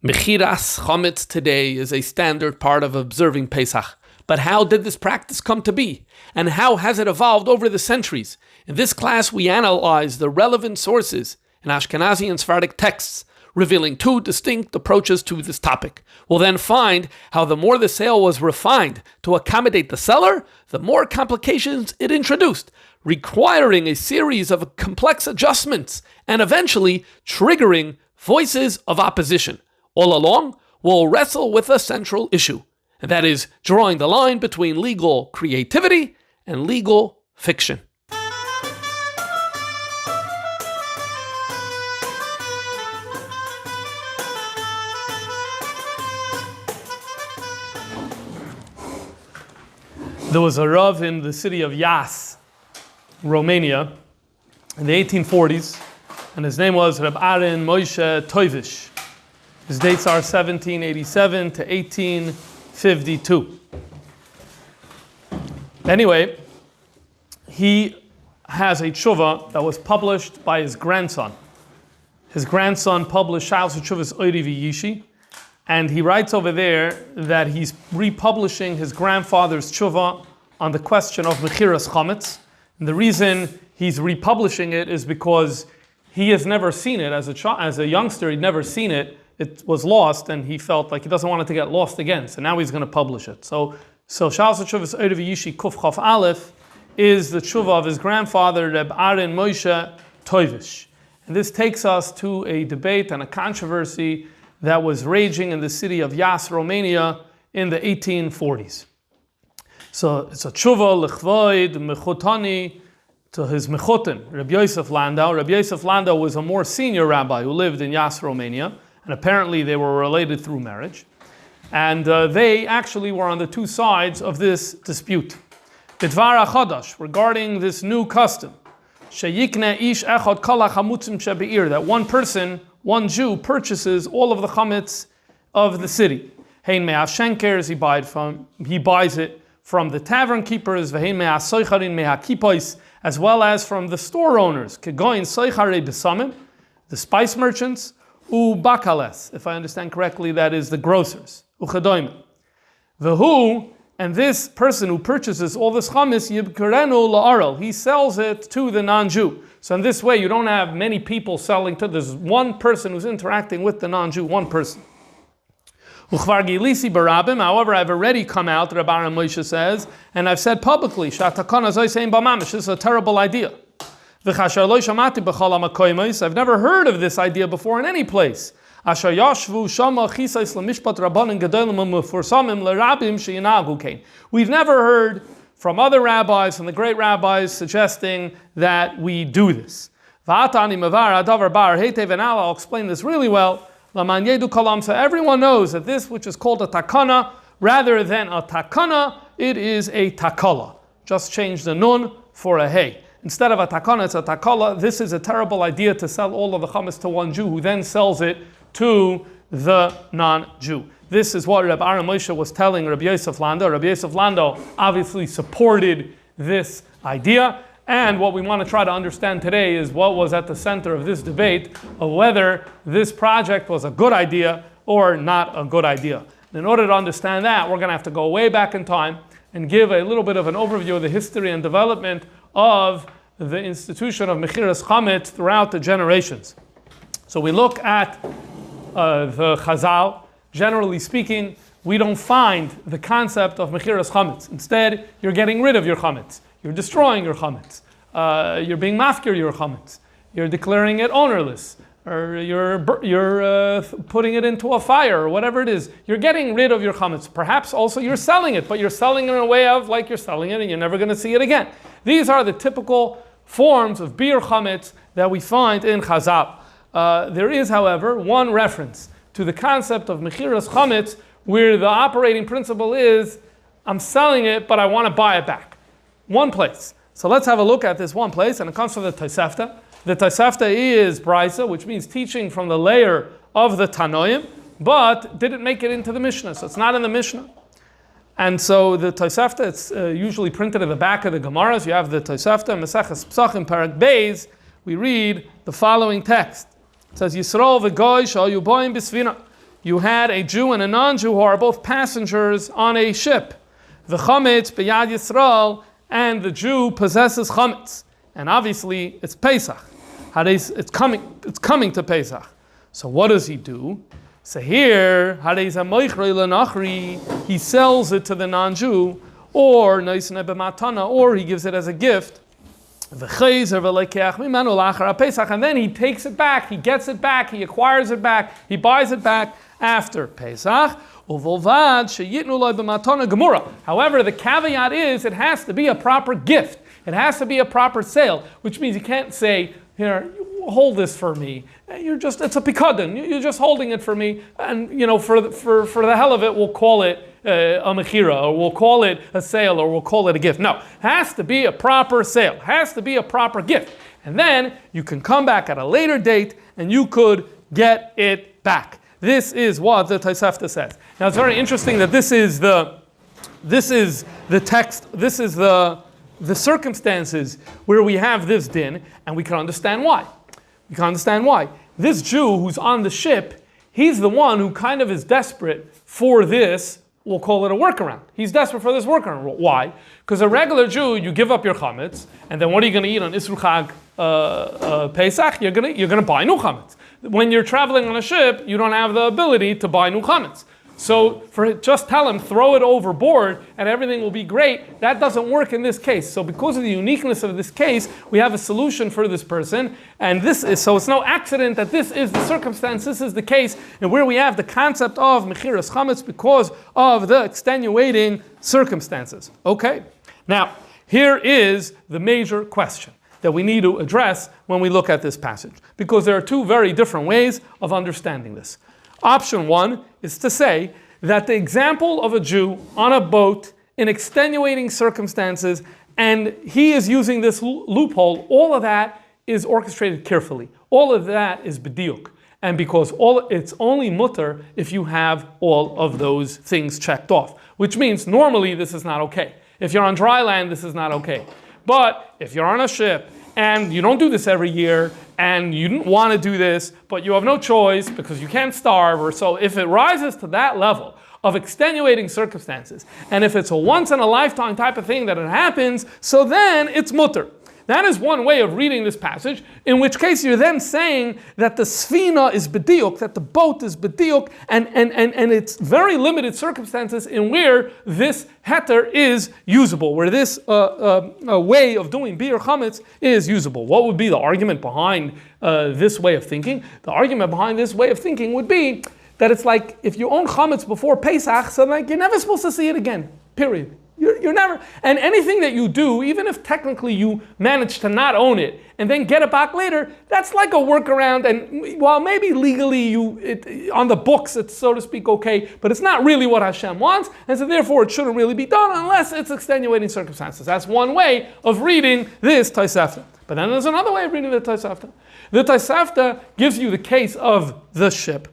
Mechiras Chametz today is a standard part of observing Pesach. But how did this practice come to be? And how has it evolved over the centuries? In this class, we analyze the relevant sources in Ashkenazic and Sefardic texts, revealing two distinct approaches to this topic. We'll then find how the more the sale was refined to accommodate the seller, the more complications it introduced, requiring a series of complex adjustments and eventually triggering voices of opposition. All along, we'll wrestle with a central issue, and that is drawing the line between legal creativity and legal fiction. There was a Rav in the city of Yas, Romania, in the 1840s, and his name was Reb Aaron Moshe Toivish. His dates are 1787 to 1852. Anyway, he has a tshuva that was published by his grandson. His grandson published Shalos Tshuvas Oiri V'Yishi, and he writes over there that he's republishing his grandfather's tshuva on the question of Mechiras Chametz. And the reason he's republishing it is because he has never seen it. As a youngster, he'd never seen it. It was lost, and he felt like he doesn't want it to get lost again. So now he's going to publish it. So Shalos Tshuvas Oiri V'Yishi Kuf Chaf Aleph is the tshuva of his grandfather, Reb Aaron Moshe Toivish. And this takes us to a debate and a controversy that was raging in the city of Yas, Romania, in the 1840s. So it's a tshuva l'chvoid mechutani to his mechutin, Rabbi Yosef Landau. Rabbi Yosef Landau was a more senior rabbi who lived in Yas, Romania, and apparently they were related through marriage. And they actually were on the two sides of this dispute. Bidvar HaChadash, regarding this new custom, sheyikne ish echad kol hachamutzim shebe'ir, that one person, one Jew, purchases all of the chametz of the city. Hein me'ashenkers, he buys it from the tavern keepers, v'hein me'asoicharin me'akipos, as well as from the store owners, kegoin soicharei besamim, the spice merchants, bakales, if I understand correctly, that is the grocers, uchadoim. V'hu, and this person who purchases all this chametz, yibkerenu la'aral, he sells it to the non-Jew. So in this way, you don't have many people selling to, there's one person who's interacting with the non-Jew, one person. Uchvar gilisi barabim, however, I've already come out, Reb Aaron Moshe says, and I've said publicly, shatakana zoysein b'mamish, this is a terrible idea. I've never heard of this idea before in any place. We've never heard from other rabbis, from the great rabbis, suggesting that we do this. And I'll explain this really well. So everyone knows that this, which is called a takana, rather than a takana, it is a takala. Just change the nun for a hey. Instead of a takana, it's a takala. This is a terrible idea to sell all of the chametz to one Jew who then sells it to the non-Jew. This is what Reb Aaron Moshe was telling Rabbi Yosef Landau. Rabbi Yosef Landau obviously supported this idea. And what we want to try to understand today is what was at the center of this debate of whether this project was a good idea or not a good idea. In order to understand that, we're going to have to go way back in time and give a little bit of an overview of the history and development of the institution of Mechiras Chametz throughout the generations. So we look at the Chazal. Generally speaking, we don't find the concept of Mechiras Chametz. Instead, you're getting rid of your chametz. You're destroying your chametz. You're being mafkir your chametz. You're declaring it ownerless. Or you're putting it into a fire, or whatever it is. You're getting rid of your chametz. Perhaps also you're selling it, but you're selling it in a way of like you're selling it and you're never going to see it again. These are the typical forms of bir chametz that we find in Chazal. There is, however, one reference to the concept of Mechiras Chametz where the operating principle is, I'm selling it, but I want to buy it back. One place. So let's have a look at this one place, and it comes from the Tosefta. The Tosefta is Brisa, which means teaching from the layer of the Tanoim, but didn't make it into the Mishnah, so it's not in the Mishnah. And so the Tosefta, it's usually printed at the back of the Gemaras. You have the Tosefta, Maseches Pesachim, Parak Beis. We read the following text. It says, Yisrael v'goy shal yuboim b'svina. You had a Jew and a non-Jew who are both passengers on a ship. The Chametz b'yad Yisrael, and the Jew possesses Chametz. And obviously, it's Pesach. It's coming to Pesach. So what does he do? So here, he sells it to the non-Jew, or he gives it as a gift. And then he takes it back, he gets it back, he acquires it back, he buys it back after Pesach. However, the caveat is it has to be a proper gift. It has to be a proper sale, which means you can't say, here, hold this for me. It's a pikadon. You're just holding it for me, and for the hell of it, we'll call it a mechira, or we'll call it a sale, or we'll call it a gift. No, it has to be a proper sale. It has to be a proper gift, and then you can come back at a later date and you could get it back. This is what the Tosefta says. Now it's very interesting that this is the text. This is the circumstances where we have this din, and we can understand why. We can understand why. This Jew who's on the ship, he's the one who kind of is desperate for this, we'll call it a workaround. He's desperate for this workaround. Why? Because a regular Jew, you give up your chametz, and then what are you going to eat on Isru Chag Pesach? You're going to buy new chametz. When you're traveling on a ship, you don't have the ability to buy new chametz. So just tell him, throw it overboard and everything will be great. That doesn't work in this case. So because of the uniqueness of this case, we have a solution for this person. And so it's no accident that this is the circumstance, this is the case, and where we have the concept of Mechiras Chametz because of the extenuating circumstances. Okay, now here is the major question that we need to address when we look at this passage, because there are two very different ways of understanding this. Option one is to say that the example of a Jew on a boat in extenuating circumstances, and he is using this loophole, all of that is orchestrated carefully. All of that is bediuk. And because it's only mutter if you have all of those things checked off, which means normally this is not okay. If you're on dry land, this is not okay. But if you're on a ship and you don't do this every year, and you didn't want to do this, but you have no choice because you can't starve, or so, if it rises to that level of extenuating circumstances, and if it's a once-in-a-lifetime type of thing that it happens, so then it's mutter. That is one way of reading this passage, in which case you're then saying that the sfina is bediuk, that the boat is bediuk, and it's very limited circumstances in where this heter is usable, where this way of doing bir chametz is usable. What would be the argument behind this way of thinking? The argument behind this way of thinking would be that it's like if you own chametz before Pesach, so like you're never supposed to see it again, period. You're never, and anything that you do, even if technically you manage to not own it and then get it back later, that's like a workaround. And while maybe legally on the books it's so to speak okay, but it's not really what Hashem wants, and so therefore it shouldn't really be done unless it's extenuating circumstances. That's one way of reading this Tosefta. But then there's another way of reading the Tosefta. The Tosefta gives you the case of the ship,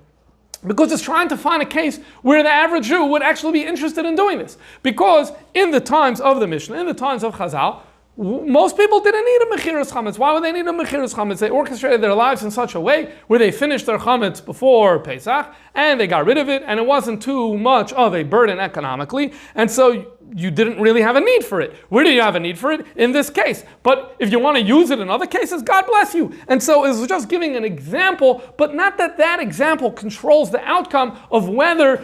because it's trying to find a case where the average Jew would actually be interested in doing this. Because in the times of the Mishnah, in the times of Chazal, most people didn't need a Mechiras Chametz. Why would they need a Mechiras Chametz? They orchestrated their lives in such a way where they finished their Chametz before Pesach, and they got rid of it, and it wasn't too much of a burden economically, and so you didn't really have a need for it. Where do you have a need for it? In this case. But if you want to use it in other cases, God bless you. And so it was just giving an example, but not that example controls the outcome of whether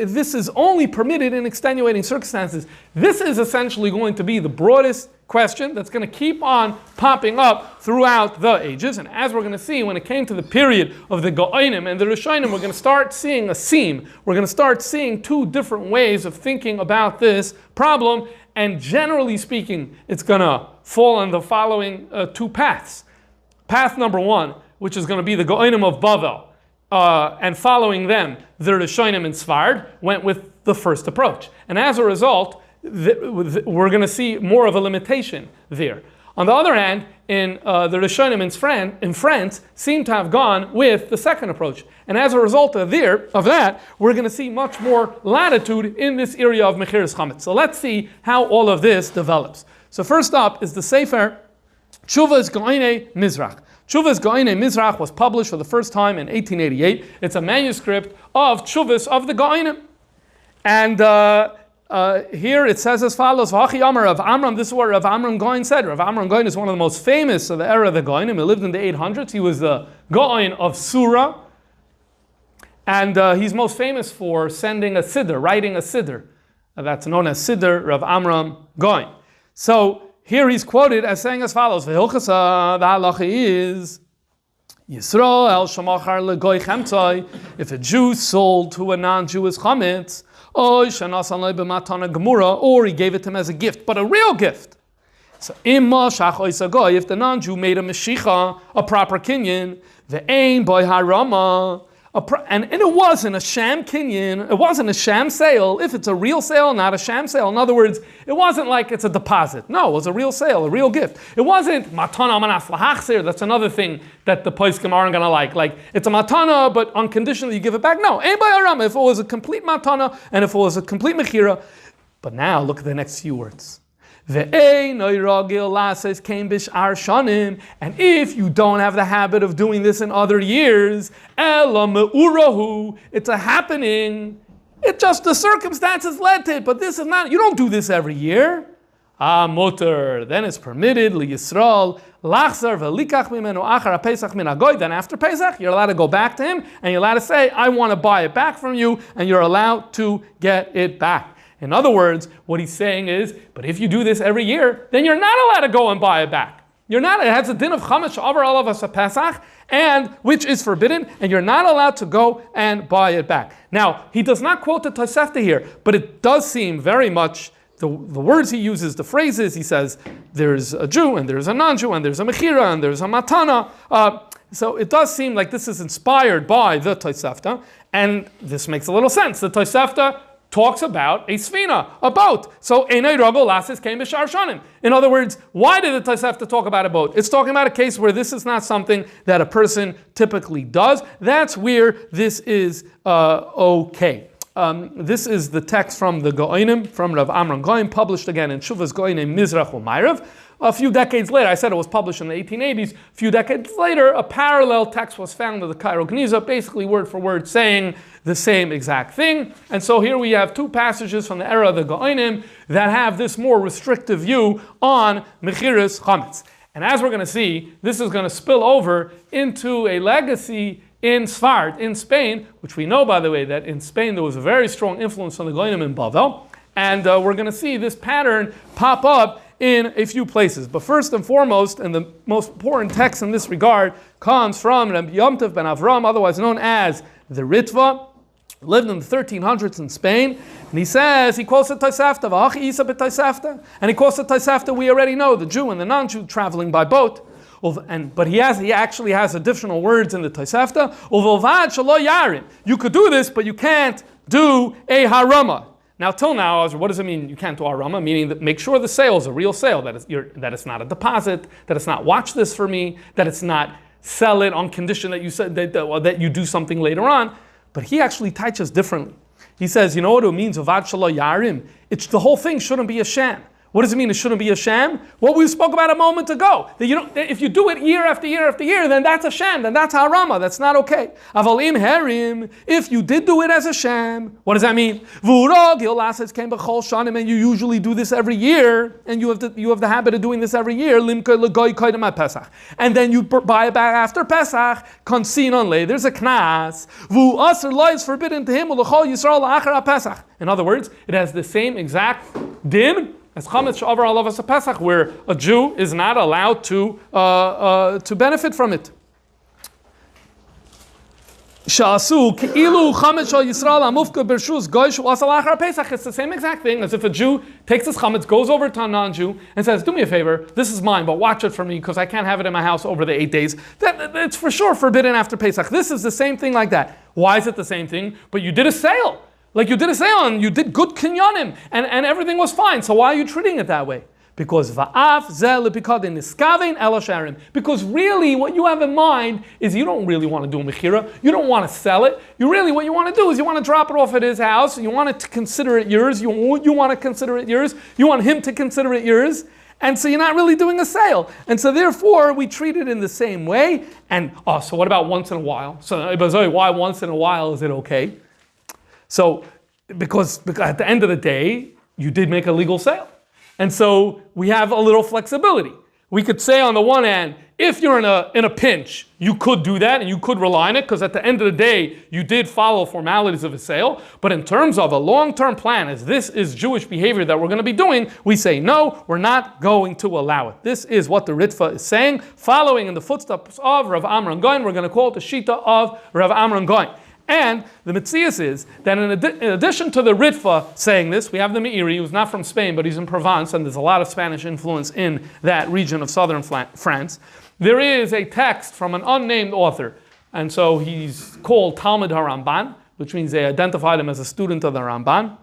this is only permitted in extenuating circumstances. This is essentially going to be the broadest question that's going to keep on popping up throughout the ages. And as we're going to see, when it came to the period of the Go'ainim and the Rishonim, we're going to start seeing a seam. We're going to start seeing two different ways of thinking about this problem. And generally speaking, it's going to fall on the following two paths. Path number one, which is going to be the Go'ainim of Bavel, and following them, the Rishonim and Sfard, went with the first approach. And as a result, we're going to see more of a limitation there. On the other hand, in the Rishonim in France seem to have gone with the second approach. And as a result of that, we're going to see much more latitude in this area of Mechiras Chametz. So let's see how all of this develops. So first up is the Sefer Tshuvas Goinei Mizrach. Tshuvas Goinei Mizrach was published for the first time in 1888. It's a manuscript of Tshuvas of the Goinim. And here it says as follows: V'achi Amar Rav Amram. This is what Rav Amram Goin said. Rav Amram Goin is one of the most famous of the era of the Goinim. He lived in the 800s. He was the Goin of Surah. And he's most famous for sending a siddur, writing a siddur. That's known as Siddur Rav Amram Goin. So here he's quoted as saying as follows: V'hilchasa, the halacha is Yisrael shamachar legoy chamtzai. If a Jew sold to a non-Jewish chametz, or he gave it to him as a gift, but a real gift. So if the non-Jew made a meshicha, a proper kinyan, the ain boy harama, and it wasn't a sham kinyan, it wasn't a sham sale. If it's a real sale, not a sham sale. In other words, it wasn't like it's a deposit. No, it was a real sale, a real gift. It wasn't matana manas lahachzir. That's another thing that the poskim aren't going to like. Like, it's a matana, but on condition that you give it back. No, ein b'harama. If it was a complete matana, and if it was a complete mechira. But now, look at the next few words. And if you don't have the habit of doing this in other years, it's a happening. It's just the circumstances led to it, but this is not, you don't do this every year. Mutter, then it's permitted, liyisrael, lachzar velikach mimenu achar Pesach min hagoy. Then after Pesach, you're allowed to go back to him, and you're allowed to say, I want to buy it back from you, and you're allowed to get it back. In other words, what he's saying is, but if you do this every year, then you're not allowed to go and buy it back. You're not. It has a din of chametz over all of us at Pesach, and which is forbidden, and you're not allowed to go and buy it back. Now, he does not quote the Tosefta here, but it does seem very much the words he uses, the phrases. He says there's a Jew and there's a non-Jew and there's a mechira and there's a matana. So it does seem like this is inspired by the Tosefta, and this makes a little sense. The Tosefta talks about a sfina, a boat. So, Einay Rogol Lasis came b'shar shanim. In other words, why did the Tosefta talk about a boat? It's talking about a case where this is not something that a person typically does. That's where this is okay. This is the text from the Goinim, from Rav Amram Goin, published again in Tshuvas Goinim Mizrach U'Mayrav. A few decades later, I said it was published in the 1880s, a few decades later, a parallel text was found in the Cairo Geniza, basically word for word saying the same exact thing. And so here we have two passages from the era of the Goinim that have this more restrictive view on Mechiras Chametz. And as we're going to see, this is going to spill over into a legacy in Sfard, in Spain, which we know, by the way, that in Spain there was a very strong influence from the Goinim in Bavel. And we're going to see this pattern pop up in a few places. But first and foremost, and the most important text in this regard, comes from Rabbi Yom Tov ben Avram, otherwise known as the Ritva, lived in the 1300s in Spain, and he says, he quotes the Tosefta, V'achi Isa b'Tosefta, and he quotes the Tosefta we already know, the Jew and the non-Jew traveling by boat. But he actually has additional words in the Tosefta. You could do this, but you can't do a harama. Now, till now, what does it mean you can't do harama? Meaning that make sure the sale is a real sale, that it's not a deposit, that it's not watch this for me, that it's not sell it on condition that you said that you do something later on. But he actually teaches differently. He says, you know what it means? Avad shelo yarim. The whole thing shouldn't be a sham. What does it mean it shouldn't be a sham? What we spoke about a moment ago. That if you do it year after year after year, then that's a sham, then that's harama, that's not okay. Avalim herim, if you did do it as a sham, what does that mean? And you usually do this every year, and you have the habit of doing this every year, and then you buy it back after Pesach, there's a knas, is forbidden to him, in other words, it has the same exact din as chametz she'avar alav as a Pesach, where a Jew is not allowed to benefit from it. It's the same exact thing as if a Jew takes his chametz, goes over to a non-Jew, and says, do me a favor, this is mine, but watch it for me because I can't have it in my house over the 8 days. It's for sure forbidden after Pesach. This is the same thing like that. Why is it the same thing? But you did a sale. Like you did a sale and you did good kinyanim and everything was fine. So why are you treating it that way? Because va'af zel lepikadin niskavein elasharim. Because really, what you have in mind is you don't really want to do a mechira. You don't want to sell it. What you want to do is you want to drop it off at his house. You want it to consider it yours. You want to consider it yours. You want him to consider it yours. And so you're not really doing a sale. And so therefore, we treat it in the same way. And, so what about once in a while? So, why once in a while is it okay? So, because at the end of the day, you did make a legal sale. And so we have a little flexibility. We could say on the one hand, if you're in a pinch, you could do that and you could rely on it because at the end of the day, you did follow formalities of a sale. But in terms of a long-term plan, as this is Jewish behavior that we're going to be doing, we say, no, we're not going to allow it. This is what the Ritva is saying. Following in the footsteps of Rav Amram Goin, we're going to call it the Shita of Rav Amram Goin. And the Metzias is that in addition to the Ritva saying this, we have the Meiri, who's not from Spain, but he's in Provence, and there's a lot of Spanish influence in that region of southern France. There is a text from an unnamed author, and so he's called Talmud HaRamban, which means they identified him as a student of the Ramban,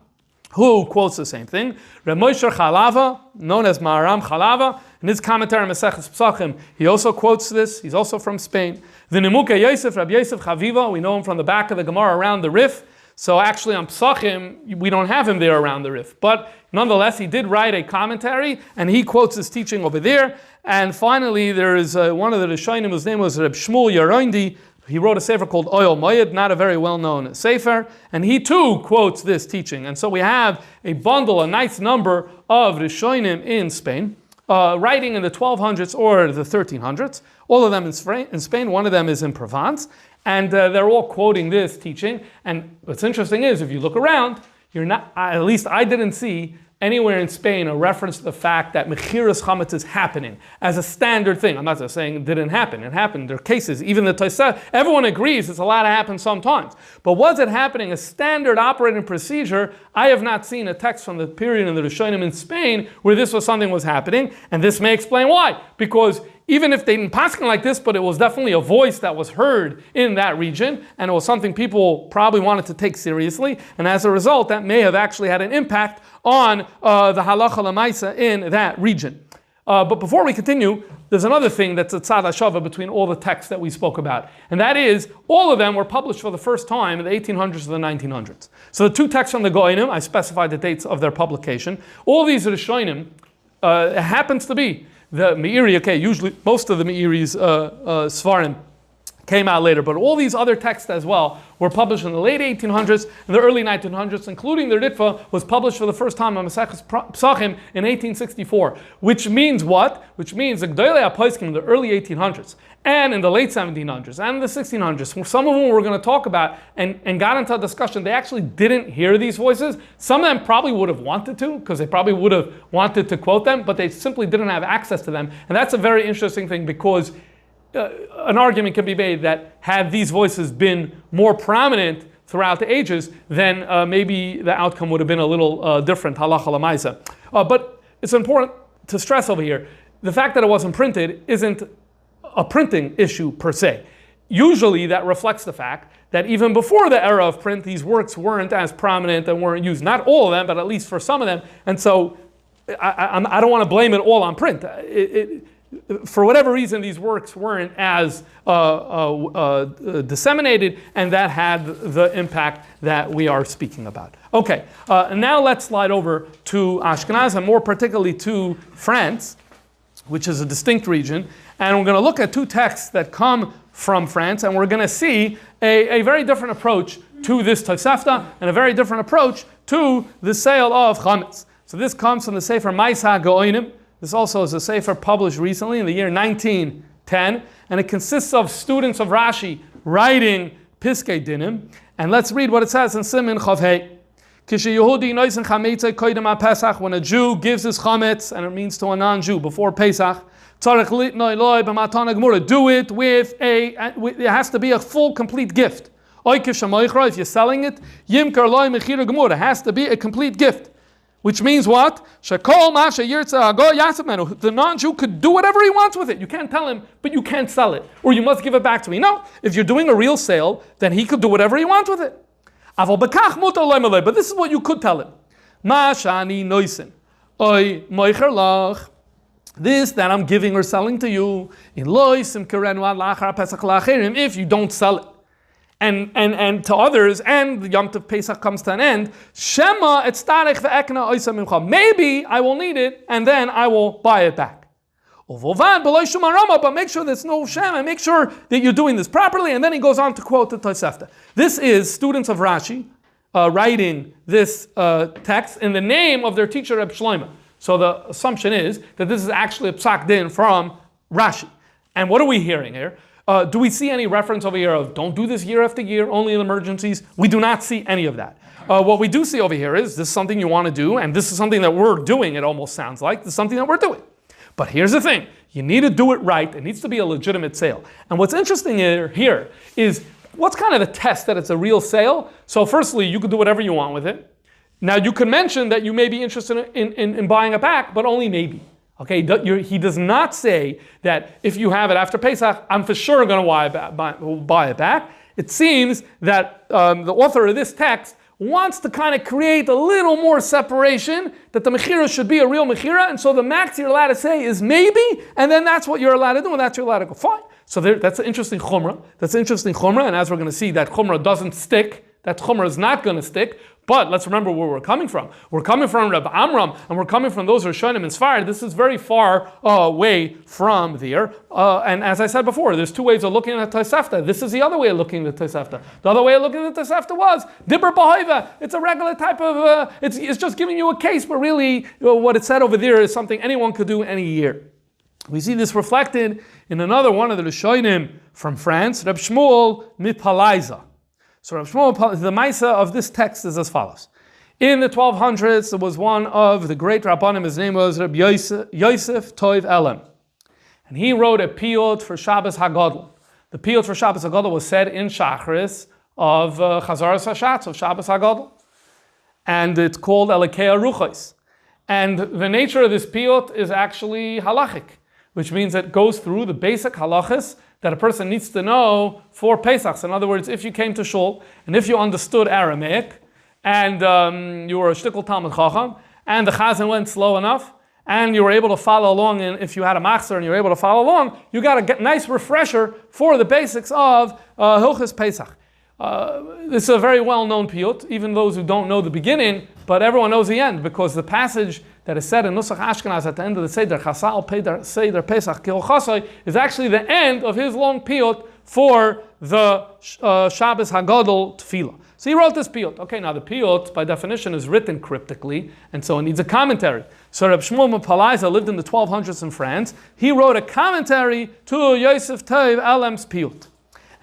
who quotes the same thing. Reb Moshe Chalava, known as Maharam Chalava, in his commentary on Maseches Pesachim, he also quotes this. He's also from Spain. The Nimuke Yosef, Rabbi Yosef Chaviva, we know him from the back of the Gemara around the Rif. So actually on Pesachim, we don't have him there around the Rif. But nonetheless, he did write a commentary, and he quotes his teaching over there. And finally, there is one of the Rishonim, whose name was Reb Shmuel Yerondi. He wrote a sefer called Oyel Moyed, not a very well-known sefer, and he too quotes this teaching. And so we have a bundle, a nice number of Rishonim in Spain, writing in the 1200s or the 1300s, all of them in Spain, one of them is in Provence, and they're all quoting this teaching. And what's interesting is, if you look around, at least I didn't see anywhere in Spain a reference to the fact that Mechiras Chametz is happening as a standard thing. I'm not just saying it didn't happen. It happened. There are cases. Even the Tosefta, everyone agrees it's allowed to happen sometimes. But was it happening a standard operating procedure? I have not seen a text from the period in the Rishonim in Spain where this was something was happening, and this may explain why. Because even if they didn't paskin like this, but it was definitely a voice that was heard in that region, and it was something people probably wanted to take seriously, and as a result, that may have actually had an impact on the halacha lemaisa in that region. But before we continue, there's another thing that's a tzad hashava between all the texts that we spoke about, and that is, all of them were published for the first time in the 1800s to the 1900s. So the two texts from the Goinim, I specified the dates of their publication. All these Rishonim, it happens to be the Meiri, okay, usually most of the Meiri's Svarim came out later, but all these other texts as well were published in the late 1800s and the early 1900s, including the Ritva was published for the first time on Maseches Pesachim in 1864. Which means what? Which means the Gdolei HaPoskim in the early 1800s and in the late 1700s and the 1600s, some of them we're going to talk about and got into a discussion, they actually didn't hear these voices. Some of them probably would have wanted to, because they probably would have wanted to quote them, but they simply didn't have access to them. And that's a very interesting thing, because an argument can be made that had these voices been more prominent throughout the ages, then maybe the outcome would have been a little different, halacha lemaisa. But it's important to stress over here, the fact that it wasn't printed isn't a printing issue per se. Usually that reflects the fact that even before the era of print, these works weren't as prominent and weren't used. Not all of them, but at least for some of them. And so I don't want to blame it all on print. For whatever reason, these works weren't as disseminated, and that had the impact that we are speaking about. Okay, now let's slide over to Ashkenaz, and more particularly to France, which is a distinct region. And we're going to look at two texts that come from France, and we're going to see a very different approach to this Tosefta, and a very different approach to the sale of Chametz. So this comes from the Sefer Ma'aseh HaGeonim. This also is a sefer published recently in the year 1910, and it consists of students of Rashi writing Piskei Dinim. And let's read what it says in Siman Chav Hei. When a Jew gives his chametz, and it means to a non-Jew before Pesach, do it with it has to be a full, complete gift. If you're selling it, it has to be a complete gift. Which means what? The non-Jew could do whatever he wants with it. You can't tell him, but you can't sell it. Or you must give it back to me. No, if you're doing a real sale, then he could do whatever he wants with it. But this is what you could tell him. Oy moicher lach. This that I'm giving or selling to you, if you don't sell it, and to others, and the Yom Tov Pesach comes to an end, Shema etztarech ve'ekna oisa mimcha. Maybe I will need it, and then I will buy it back. But make sure there's no Shema, make sure that you're doing this properly, and then he goes on to quote the Tosefta. This is students of Rashi writing this text in the name of their teacher Reb Shlomo. So the assumption is that this is actually a psak din from Rashi. And what are we hearing here? Do we see any reference over here of don't do this year after year, only in emergencies? We do not see any of that. What we do see over here is this is something you want to do, and this is something that we're doing, it almost sounds like. This is something that we're doing. But here's the thing. You need to do it right. It needs to be a legitimate sale. And what's interesting here is what's kind of the test that it's a real sale? So firstly, you could do whatever you want with it. Now, you could mention that you may be interested in buying it back, but only maybe. Okay, he does not say that if you have it after Pesach, I'm for sure going to buy it back. It seems that the author of this text wants to kind of create a little more separation, that the Mechira should be a real Mechira, and so the max you're allowed to say is maybe, and then that's what you're allowed to do, and that's what you're allowed to go. Fine. So that's an interesting Chumrah. And as we're going to see, that Chumrah doesn't stick. That Chumrah is not going to stick. But let's remember where we're coming from. We're coming from Reb Amram, and we're coming from those Rishonim and Sefarad. This is very far away from there. And as I said before, there's two ways of looking at Tosefta. This is the other way of looking at Tosefta. The other way of looking at Tosefta was Dibber B'Hoiva. It's a regular type of, it's just giving you a case, but really what it said over there is something anyone could do any year. We see this reflected in another one of the Rishonim from France, Reb Shmuel Mipalaiza. So Reb Shmuel, the Maisa of this text is as follows. In the 1200s, there was one of the great Rabbanim, his name was Reb Yosef Toiv Elam. And he wrote a piyut for Shabbos HaGadol. The piyut for Shabbos HaGadol was said in Shachris of Chazaras HaShatz, of Shabbos HaGadol. And it's called Elekei Ruchos. And the nature of this piyut is actually halachic, which means it goes through the basic halachas that a person needs to know for Pesach. In other words, if you came to shul, and if you understood Aramaic, and you were a shtickle Talmud Chacham, and the chazan went slow enough, and you were able to follow along, and if you had a machzer and you were able to follow along, you got a nice refresher for the basics of Hilchos Pesach. This is a very well-known piyut, even those who don't know the beginning, but everyone knows the end, because the passage that is said in Nusach Ashkenaz at the end of the Seder, Chasal Peder Seder Pesach Kil Chasai, is actually the end of his long piyut for the Shabbos Hagadol Tefillah. So he wrote this piyut. Okay, now the piyut, by definition, is written cryptically, and so it needs a commentary. So Reb Shmuel Mepalaiza lived in the 1200s in France. He wrote a commentary to Yosef Toiv Elam's piyut.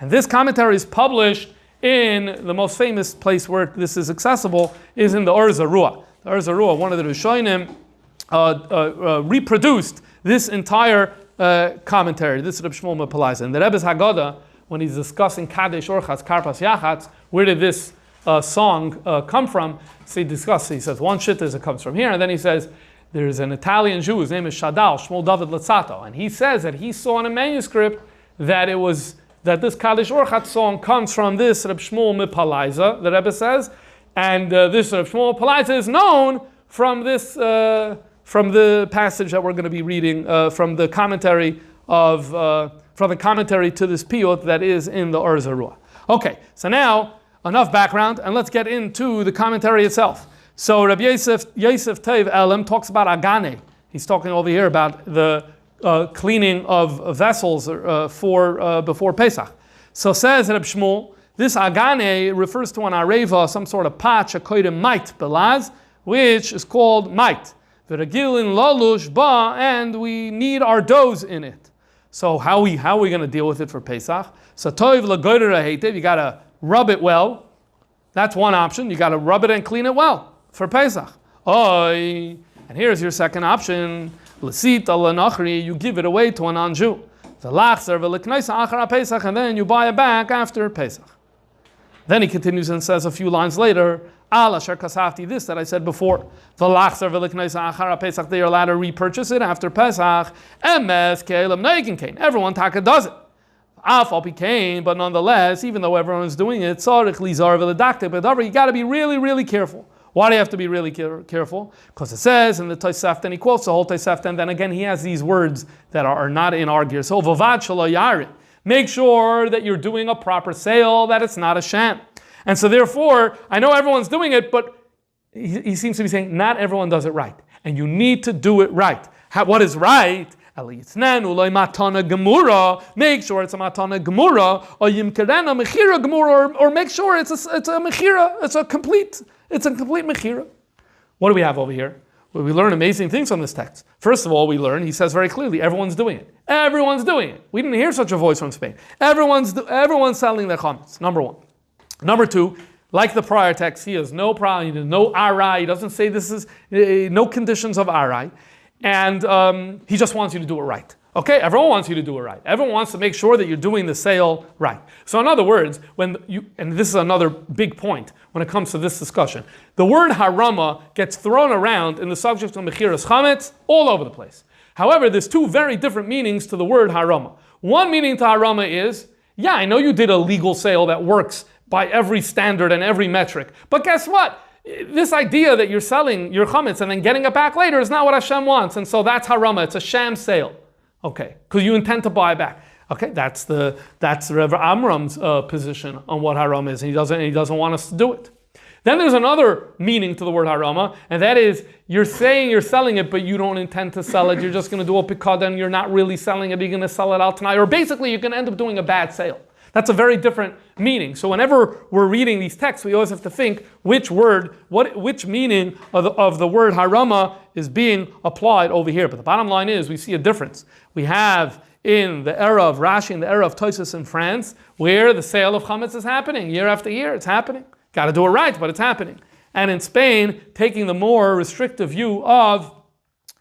And this commentary is published in the most famous place where this is accessible, is in the Or Zarua. The Or Zarua, one of the Rishonim, reproduced this entire commentary. This is Reb Shmuel Mepalaiza. And the Rebbe's Haggadah, when he's discussing Kadesh Orchatz, Karpas Yachatz, where did this song come from? So he says, one shit is it comes from here, and then he says, there's an Italian Jew, his name is Shadal, Shmuel David Lazzato, and he says that he saw in a manuscript that this Kadesh Orchatz song comes from this Reb Shmuel Mepalaiza, the Rebbe says, and this Reb Shmuel Mepalaiza is known from this, from the passage that we're going to be reading, from the commentary to this piyut that is in the Or Zarua. Okay, so now enough background, and let's get into the commentary itself. So Rabbi Yosef Toiv Elam talks about agane. He's talking over here about the cleaning of vessels before Pesach. So says Reb Shmuel, this agane refers to an areva, some sort of patch, a koidim mait belaz, which is called mait. V'regilin lalush ba, and we need our doughs in it. So how are we going to deal with it for Pesach? So toiv lagoyder heitev, you got to rub it well. That's one option. You got to rub it and clean it well for Pesach. Oy, and here's your second option. L'sit al-nachri, you give it away to a non-Jew. The lachzer v'likneisa achar Pesach, and then you buy it back after Pesach. Then he continues and says a few lines later, Al asher kasafti, this that I said before. The lachzer v'likneisa achar Pesach, they are allowed to repurchase it after Pesach. Emes ke'elam neigen kain. Everyone taka does it. Af al pikain, but nonetheless, even though everyone's doing it, tzarich lizar v'ledakte, but you got to be really, really careful. Why do you have to be really careful? Because it says in the Tosafta, and he quotes the whole Tosafta, and then again he has these words that are not in our gear. So Vavad Shalo Yarin. Make sure that you're doing a proper sale, that it's not a sham. And so therefore, I know everyone's doing it, but he seems to be saying not everyone does it right. And you need to do it right. What is right? Make sure it's a matana gemura, or yimkerena mechira gemura, or make sure it's a mechira, it's a complete mechira. What do we have over here? Well, we learn amazing things from this text. First of all, we learn, he says very clearly, everyone's doing it. Everyone's doing it. We didn't hear such a voice from Spain. Everyone's selling their chametz. Number one. Number two, like the prior text, he has no problem, he has no arai, he doesn't say this is, no conditions of arai, and he just wants you to do it right. Okay, everyone wants you to do it right. Everyone wants to make sure that you're doing the sale right. So in other words, and this is another big point when it comes to this discussion, the word harama gets thrown around in the subject of Mechiras Chametz all over the place. However, there's two very different meanings to the word harama. One meaning to harama is, yeah, I know you did a legal sale that works by every standard and every metric, but guess what? This idea that you're selling your chametz and then getting it back later is not what Hashem wants, and so that's harama. It's a sham sale. Okay, because you intend to buy back. Okay, that's Rev Amram's position on what haram is. He doesn't want us to do it. Then there's another meaning to the word harama, and that is you're saying you're selling it, but you don't intend to sell it. You're just going to do a pikad, and you're not really selling it. You're going to sell it out tonight, or basically you're going to end up doing a bad sale. That's a very different meaning. So whenever we're reading these texts, we always have to think which meaning of the word harama is being applied over here. But the bottom line is we see a difference. We have in the era of Rashi, in the era of Tosfos in France, where the sale of chametz is happening year after year. It's happening. Got to do it right, but it's happening. And in Spain, taking the more restrictive view of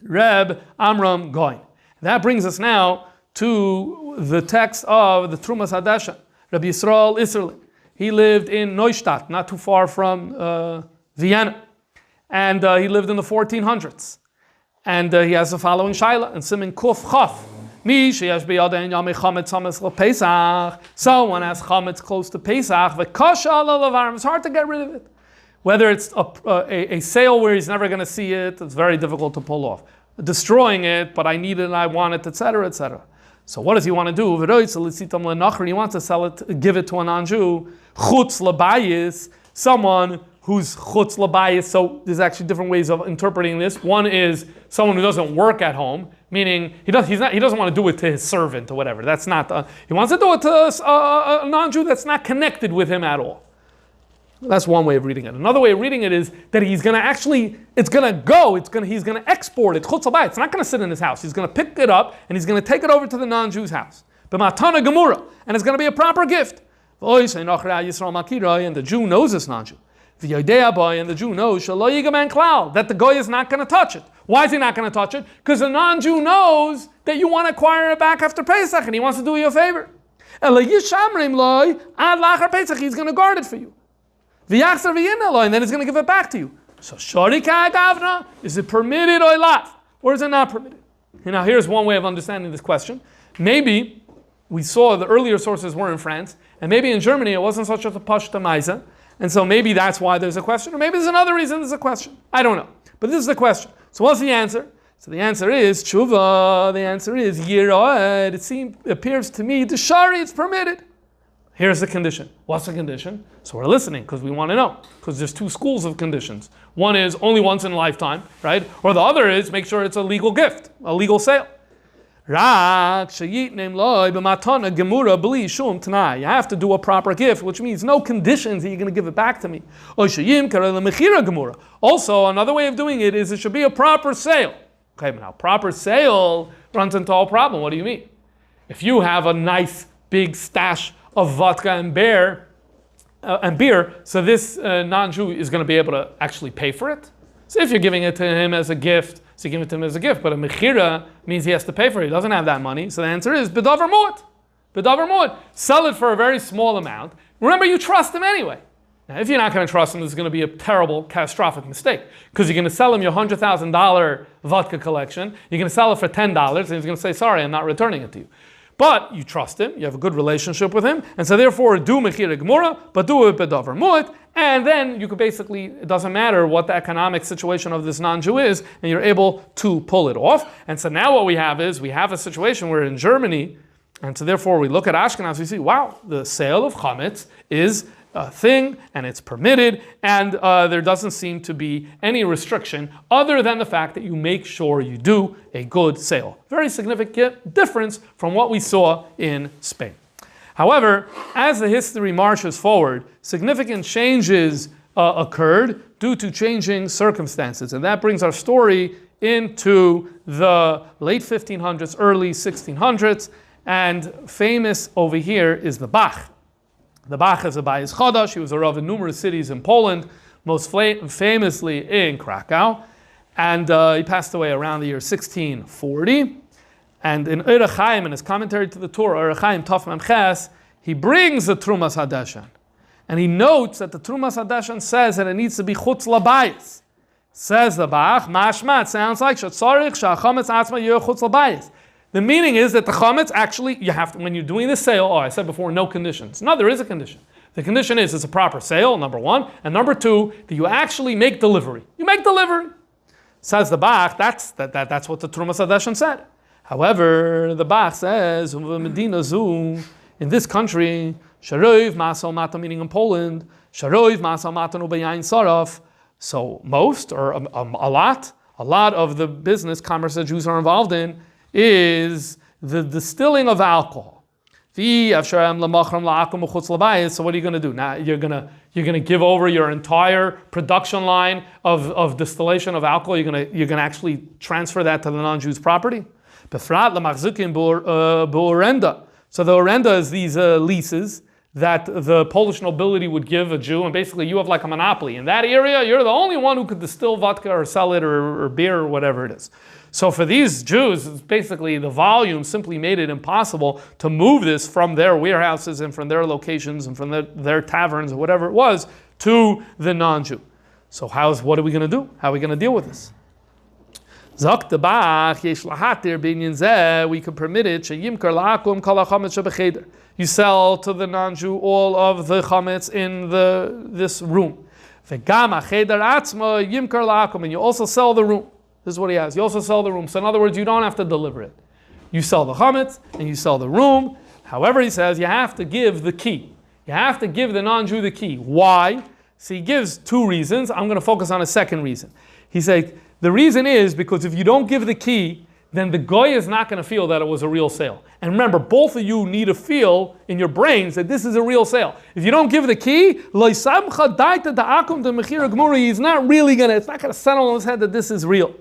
Reb Amram Goin. That brings us now to the text of the Trumas Hadesha. Rabbi Yisrael Isserlin. He lived in Neustadt, not too far from Vienna. And he lived in the 1400s. And he has the following shaila, and Siman Kuf Chaf. Someone has chametz close to Pesach, it's hard to get rid of it. Whether it's a sale where he's never going to see it, it's very difficult to pull off. Destroying it, but I need it and I want it, etc., etc. So what does he want to do? He wants to sell it, give it to a non-Jew. Chutz labayis, someone who's chutz labayis. So there's actually different ways of interpreting this. One is someone who doesn't work at home, meaning he doesn't want to do it to his servant or whatever. That's not. He wants to do it to a non-Jew that's not connected with him at all. That's one way of reading it. Another way of reading it is that he's going to actually, he's going to export it. Chutz labayis. It's not going to sit in his house. He's going to pick it up and he's going to take it over to the non-Jew's house. B'matana gemura, and it's going to be a proper gift. And the Jew knows this non-Jew. And the Jew knows that the goy is not going to touch it. Why is he not going to touch it? Because the non-Jew knows that you want to acquire it back after Pesach, and he wants to do you a favor. And he's going to guard it for you. And then he's going to give it back to you. So is it permitted or is it not permitted? Now here's one way of understanding this question. Maybe we saw the earlier sources were in France, and maybe in Germany it wasn't such a pashta maisa, and so maybe that's why there's a question, or maybe there's another reason there's a question. I don't know. But this is the question. So what's the answer? So the answer is tshuva. The answer is yirad. It appears to me the shari it's permitted. Here's the condition. What's the condition? So we're listening because we want to know. Because there's two schools of conditions. One is only once in a lifetime, right? Or the other is make sure it's a legal gift, a legal sale. You have to do a proper gift, which means no conditions that you're going to give it back to me. Also, another way of doing it is it should be a proper sale. Okay, but now proper sale runs into a problem. What do you mean? If you have a nice big stash of vodka and beer, so this non-Jew is going to be able to actually pay for it. So if you're giving it to him as a gift, so you give it to him as a gift, but a mechira means he has to pay for it. He doesn't have that money. So the answer is bedavar mu'at. Bedavar mu'at. Sell it for a very small amount. Remember, you trust him anyway. Now, if you're not going to trust him, this is going to be a terrible, catastrophic mistake, because you're going to sell him your $100,000 vodka collection. You're going to sell it for $10, and he's going to say, "Sorry, I'm not returning it to you." But you trust him, you have a good relationship with him, and so therefore do mechira gemura, but do it bedavar mu'at, and then you could basically, it doesn't matter what the economic situation of this non-Jew is, and you're able to pull it off. And so now what we have is, we have a situation where in Germany, and so therefore we look at Ashkenaz, we see, wow, the sale of chametz is a thing, and it's permitted, and there doesn't seem to be any restriction other than the fact that you make sure you do a good sale. Very significant difference from what we saw in Spain. However, as the history marches forward, significant changes occurred due to changing circumstances, and that brings our story into the late 1500s, early 1600s, and famous over here is the Bach. The Bach is a Bayis Chodesh. He was a Rav in numerous cities in Poland, most famously in Krakow. And he passed away around the year 1640. And in Orach Chaim, in his commentary to the Torah, Orach Chaim Tov Mem Ches, he brings the Trumas Hadeshan. And he notes that the Trumas Hadeshan says that it needs to be Chutz Labayis. Says the Bach, Mashma, it sounds like Shatzarich Shachametz Atzma Yeh Chutz Labayis. The meaning is that the chametz actually, you have to, when you're doing the sale, I said before, no conditions. No, there is a condition. The condition is it's a proper sale, number one, and number two, that you actually make delivery. You make delivery. Says the Bach, that's what the Trumas Hadeshan said. However, the Bach says, in this country, Sharoiv Masal Mata, meaning in Poland, Sharoiv Masal Mata Ubayayin Saraf. So most, or a lot of the business, commerce that Jews are involved in, is the distilling of alcohol. So what are you going to do? Now you're going to give over your entire production line of distillation of alcohol. You're going to actually transfer that to the non-Jews' property. So the orenda is these leases that the Polish nobility would give a Jew, and basically you have like a monopoly. In that area, you're the only one who could distill vodka or sell it or beer or whatever it is. So for these Jews, it's basically the volume simply made it impossible to move this from their warehouses and from their locations and from their taverns or whatever it was to the non-Jew. So what are we going to do? How are we going to deal with this? We could permit it. You sell to the non-Jew all of the chametz in this room. And you also sell the room. This is what he has. You also sell the room. So in other words, you don't have to deliver it. You sell the chametz and you sell the room. However, he says you have to give the key. You have to give the non-Jew the key. Why? So he gives two reasons. I'm going to focus on a second reason. He says the reason is because if you don't give the key, then the goy is not going to feel that it was a real sale. And remember, both of you need to feel in your brains that this is a real sale. If you don't give the key, he's not really going to, it's not going to settle in his head that this is real.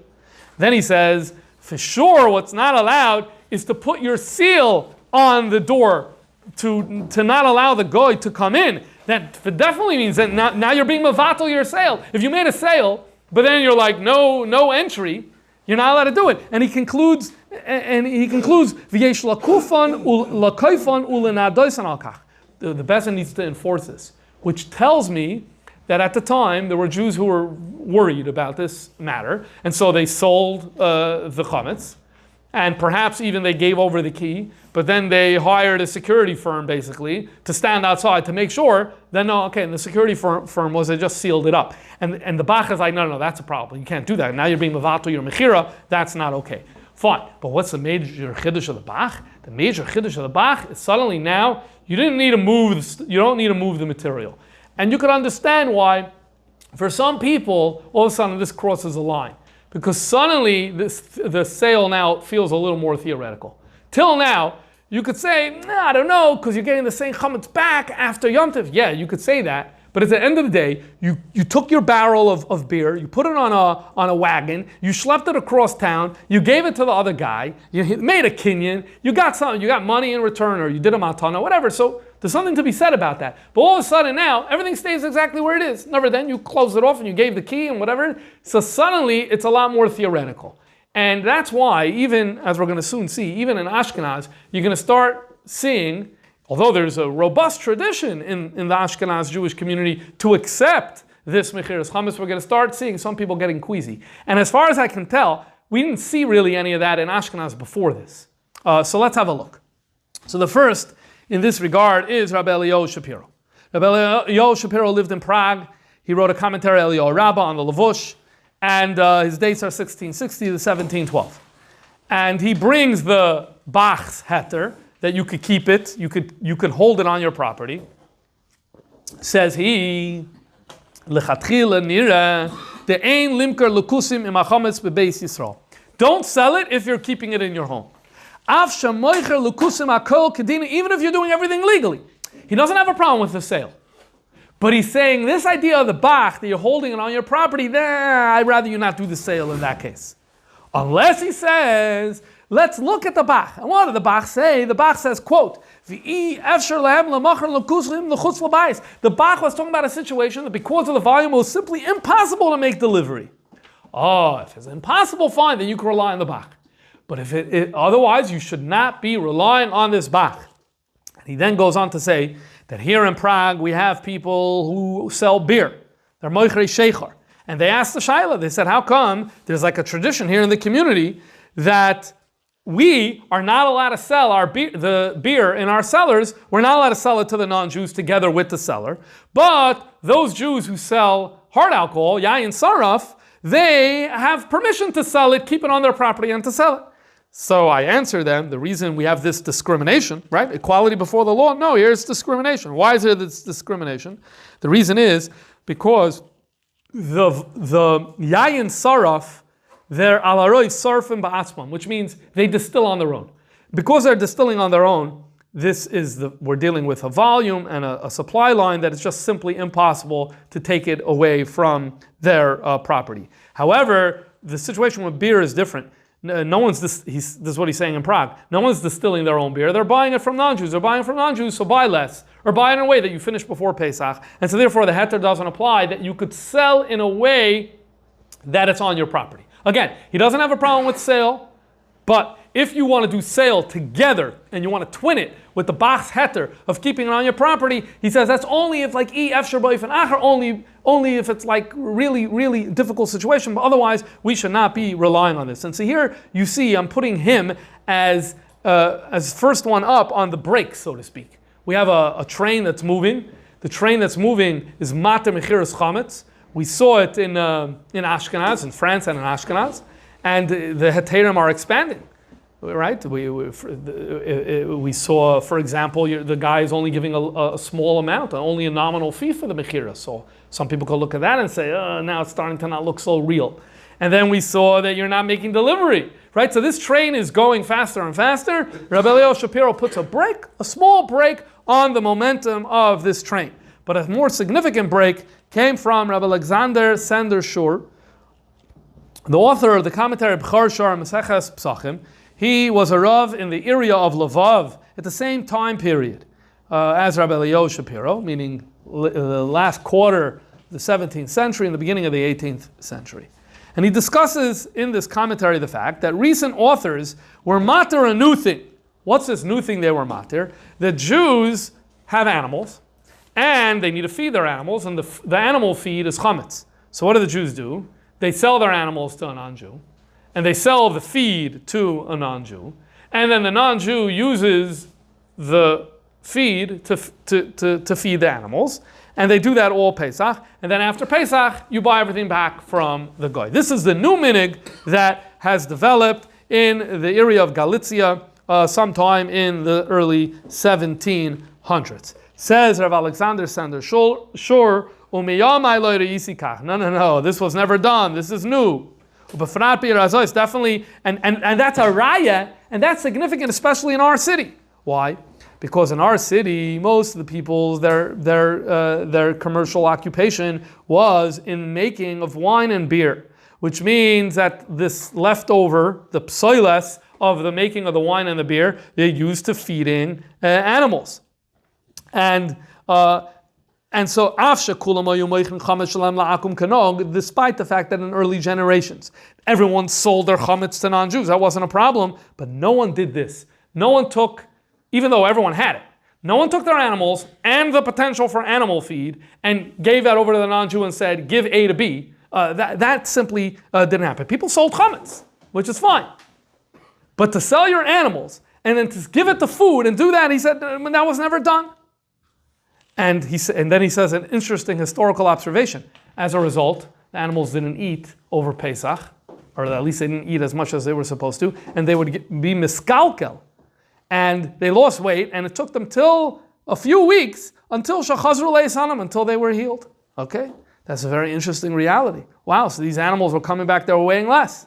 Then he says, for sure, what's not allowed is to put your seal on the door to not allow the goy to come in. That definitely means that now you're being mevatel your sale. If you made a sale, but then you're like, no entry, you're not allowed to do it. And he concludes, V'yesh lakufan lakoifan ulenadoisan alkach. The Bezin needs to enforce this, which tells me that at the time there were Jews who were worried about this matter, and so they sold the chametz, and perhaps even they gave over the key, but then they hired a security firm basically to stand outside to make sure that and the security firm was, they just sealed it up. And the Bach is like, no, that's a problem. You can't do that. Now you're being mevatel your mechira. That's not okay. Fine. But what's the major chiddush of the Bach? The major chiddush of the Bach is suddenly now you don't need to move the material. And you can understand why, for some people, all of a sudden this crosses a line. Because suddenly the sale now feels a little more theoretical. Till now, you could say, I don't know, because you're getting the same chametz back after Yom Tov. Yeah, you could say that. But at the end of the day, you took your barrel of beer, you put it on a wagon, you schlepped it across town, you gave it to the other guy, you made a kinyan, you got something, you got money in return, or you did a matana, whatever. So there's something to be said about that. But all of a sudden now, everything stays exactly where it is. Never then, you closed it off and you gave the key and whatever. So suddenly, it's a lot more theoretical. And that's why, even, as we're going to soon see, even in Ashkenaz, you're going to start seeing, although there's a robust tradition in the Ashkenaz Jewish community to accept this Mechiras Chametz, we're going to start seeing some people getting queasy. And as far as I can tell, we didn't see really any of that in Ashkenaz before this. So let's have a look. So the first in this regard is Rabbi Eliyahu Shapiro. Rabbi Eliyahu Shapiro lived in Prague. He wrote a commentary, Eliyahu Rabbah, on the Levush, and his dates are 1660 to 1712. And he brings the Bach's heter, that you could keep it, you could hold it on your property. Says he, Lechatchila nira de'ein limker lukusim im hachametz bebeis Yisrael. Don't sell it if you're keeping it in your home. Av shemoicher lukusim hakol kedina, even if you're doing everything legally. He doesn't have a problem with the sale. But he's saying this idea of the Bach, that you're holding it on your property, I'd rather you not do the sale in that case. Unless he says, let's look at the Bach. And what did the Bach say? The Bach says, quote, the Bach was talking about a situation that because of the volume it was simply impossible to make delivery. Oh, if it's impossible, fine, then you can rely on the Bach. But if otherwise, you should not be relying on this Bach. And he then goes on to say that here in Prague we have people who sell beer. They're Mechiras Chametz. And they asked the Shaila, they said, how come there's like a tradition here in the community that we are not allowed to sell the beer in our cellars, we're not allowed to sell it to the non-Jews together with the seller, but those Jews who sell hard alcohol, yayin saraf, they have permission to sell it, keep it on their property and to sell it. So I answer them, the reason we have this discrimination, right? Equality before the law? No, here's discrimination. Why is there this discrimination? The reason is because the yayin saraf, they're alaroi sarfim ba'atzmam, which means they distill on their own. Because they're distilling on their own, we're dealing with a volume and a supply line that is just simply impossible to take it away from their property. However, the situation with beer is different. This is what he's saying in Prague. No one's distilling their own beer. They're buying it from non-Jews. They're buying from non-Jews, so buy less. Or buy it in a way that you finish before Pesach. And so therefore the heter doesn't apply, that you could sell in a way that it's on your property. Again, he doesn't have a problem with sale, but if you want to do sale together and you want to twin it with the Bach's heter of keeping it on your property, he says that's only if like efshar b'ofen acher, only if it's like really, really difficult situation, but otherwise we should not be relying on this. And so here you see I'm putting him as first one up on the brake, so to speak. We have a train that's moving. The train that's moving is Mater Mechiras Chametz. We saw it in Ashkenaz, in France and in Ashkenaz, and the heterim are expanding. Right? We saw, for example, the guy is only giving a small amount, only a nominal fee for the Mechira. So some people could look at that and say, now it's starting to not look so real. And then we saw that you're not making delivery. Right? So this train is going faster and faster. Rabbi Eliyahu Shapiro puts a small brake on the momentum of this train. But a more significant brake came from Rabbi Alexander Sander Shur, the author of the commentary B'char Shar Mechiras Pesachim. He was a Rav in the area of Lvov at the same time period as Rabbi Eliyahu Shapiro, meaning the last quarter of the 17th century and the beginning of the 18th century. And he discusses in this commentary the fact that recent authors were mater a new thing. What's this new thing they were mater? The Jews have animals, and they need to feed their animals, and the animal feed is chametz. So what do the Jews do? They sell their animals to a non-Jew, and they sell the feed to a non-Jew, and then the non-Jew uses the feed to feed the animals, and they do that all Pesach, and then after Pesach, you buy everything back from the goy. This is the new minig that has developed in the area of Galicia sometime in the early 1700s. Says Rav Alexander Sander Shur, no, this was never done, this is new. It's definitely, and that's a raya, and that's significant, especially in our city. Why? Because in our city, most of the people, their commercial occupation was in making of wine and beer, which means that this leftover, the psoiles of the making of the wine and the beer, they used to feeding animals. And so, despite the fact that in early generations, everyone sold their chametz to non-Jews, that wasn't a problem, but no one did this. No one took, even though everyone had it, no one took their animals and the potential for animal feed and gave that over to the non-Jew and said, give A to B. That simply didn't happen. People sold chametz, which is fine. But to sell your animals and then to give it the food and do that, he said, that was never done. And then he says an interesting historical observation. As a result, the animals didn't eat over Pesach, or at least they didn't eat as much as they were supposed to, and they would be miskalkel. And they lost weight, and it took them till a few weeks until shachazru leisanam, until they were healed. Okay? That's a very interesting reality. Wow, so these animals were coming back, they were weighing less.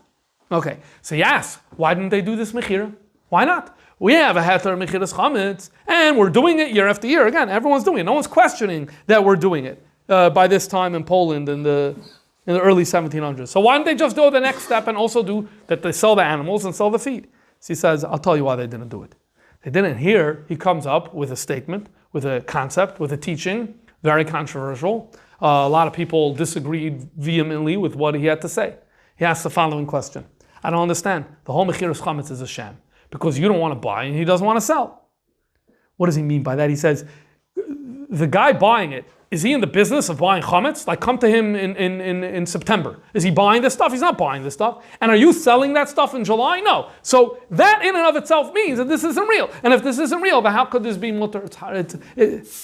Okay, so you ask, why didn't they do this mechira? Why not? We have a heter Mechiras Chametz, and we're doing it year after year. Again, everyone's doing it. No one's questioning that we're doing it by this time in Poland in the early 1700s. So why didn't they just do the next step and also do that they sell the animals and sell the feed? So he says, I'll tell you why they didn't do it. They didn't. Here, he comes up with a statement, with a concept, with a teaching, very controversial. A lot of people disagreed vehemently with what he had to say. He asked the following question. I don't understand. The whole Mechiras Chametz is a sham, because you don't want to buy and he doesn't want to sell. What does he mean by that? He says, the guy buying it, is he in the business of buying chametz? Like, come to him in September. Is he buying this stuff? He's not buying this stuff. And are you selling that stuff in July? No. So that in and of itself means that this isn't real. And if this isn't real, then how could this be mutter?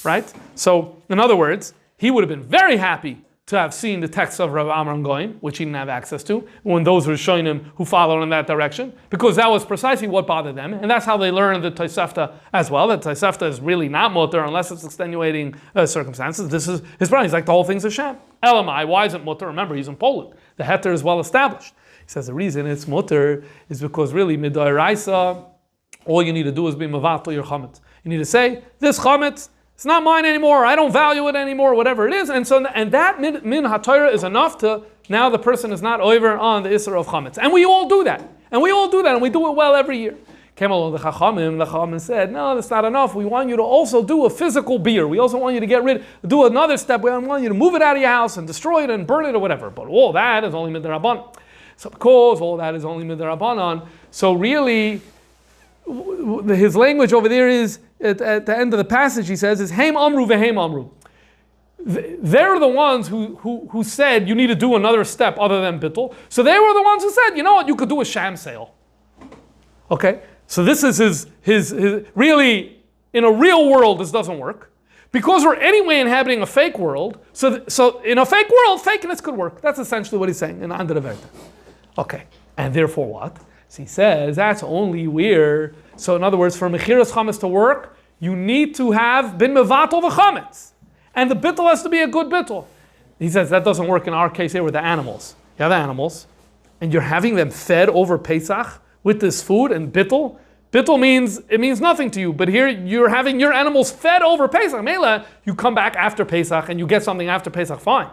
Right? So, in other words, he would have been very happy to have seen the text of Rav Amram Goin, which he didn't have access to, when those were showing him who followed in that direction, because that was precisely what bothered them, and that's how they learned the Tosefta as well, that Tosefta is really not mutter unless it's extenuating circumstances. This is his problem. He's like, the whole thing's a sham. Elamai, why isn't mutter? Remember, he's in Poland. The heter is well established. He says the reason it's mutter is because really, midoraisa, all you need to do is be mavato your chametz. You need to say, this chametz, it's not mine anymore, I don't value it anymore, whatever it is. And that min ha-Torah is enough to, now the person is not over on the Isser of Chametz. And we all do that. And we do it well every year. Came along the Chachamim said, no, that's not enough. We want you to also do a physical beer. We also want you to do another step. We want you to move it out of your house and destroy it and burn it or whatever. But all that is only midrabanan. So because all that is only midrabanan, so really, his language over there is, at the end of the passage, he says, is Haim Amru ve'Haim Amru. They're the ones who said you need to do another step other than bittul. So they were the ones who said, you know what, you could do a sham sale. Okay, so this is his really, in a real world, this doesn't work. Because we're anyway inhabiting a fake world, so in a fake world, fakeness could work. That's essentially what he's saying in Andre Verta. Okay, and therefore what? So he says that's only where. So in other words, for Mechiras Chametz to work, you need to have been mevatel v'chametz, and the bittul has to be a good bittul. He says that doesn't work in our case here with the animals. You have animals, and you're having them fed over Pesach with this food and bittul. Bittul means nothing to you, but here you're having your animals fed over Pesach. Mela, you come back after Pesach and you get something after Pesach, fine.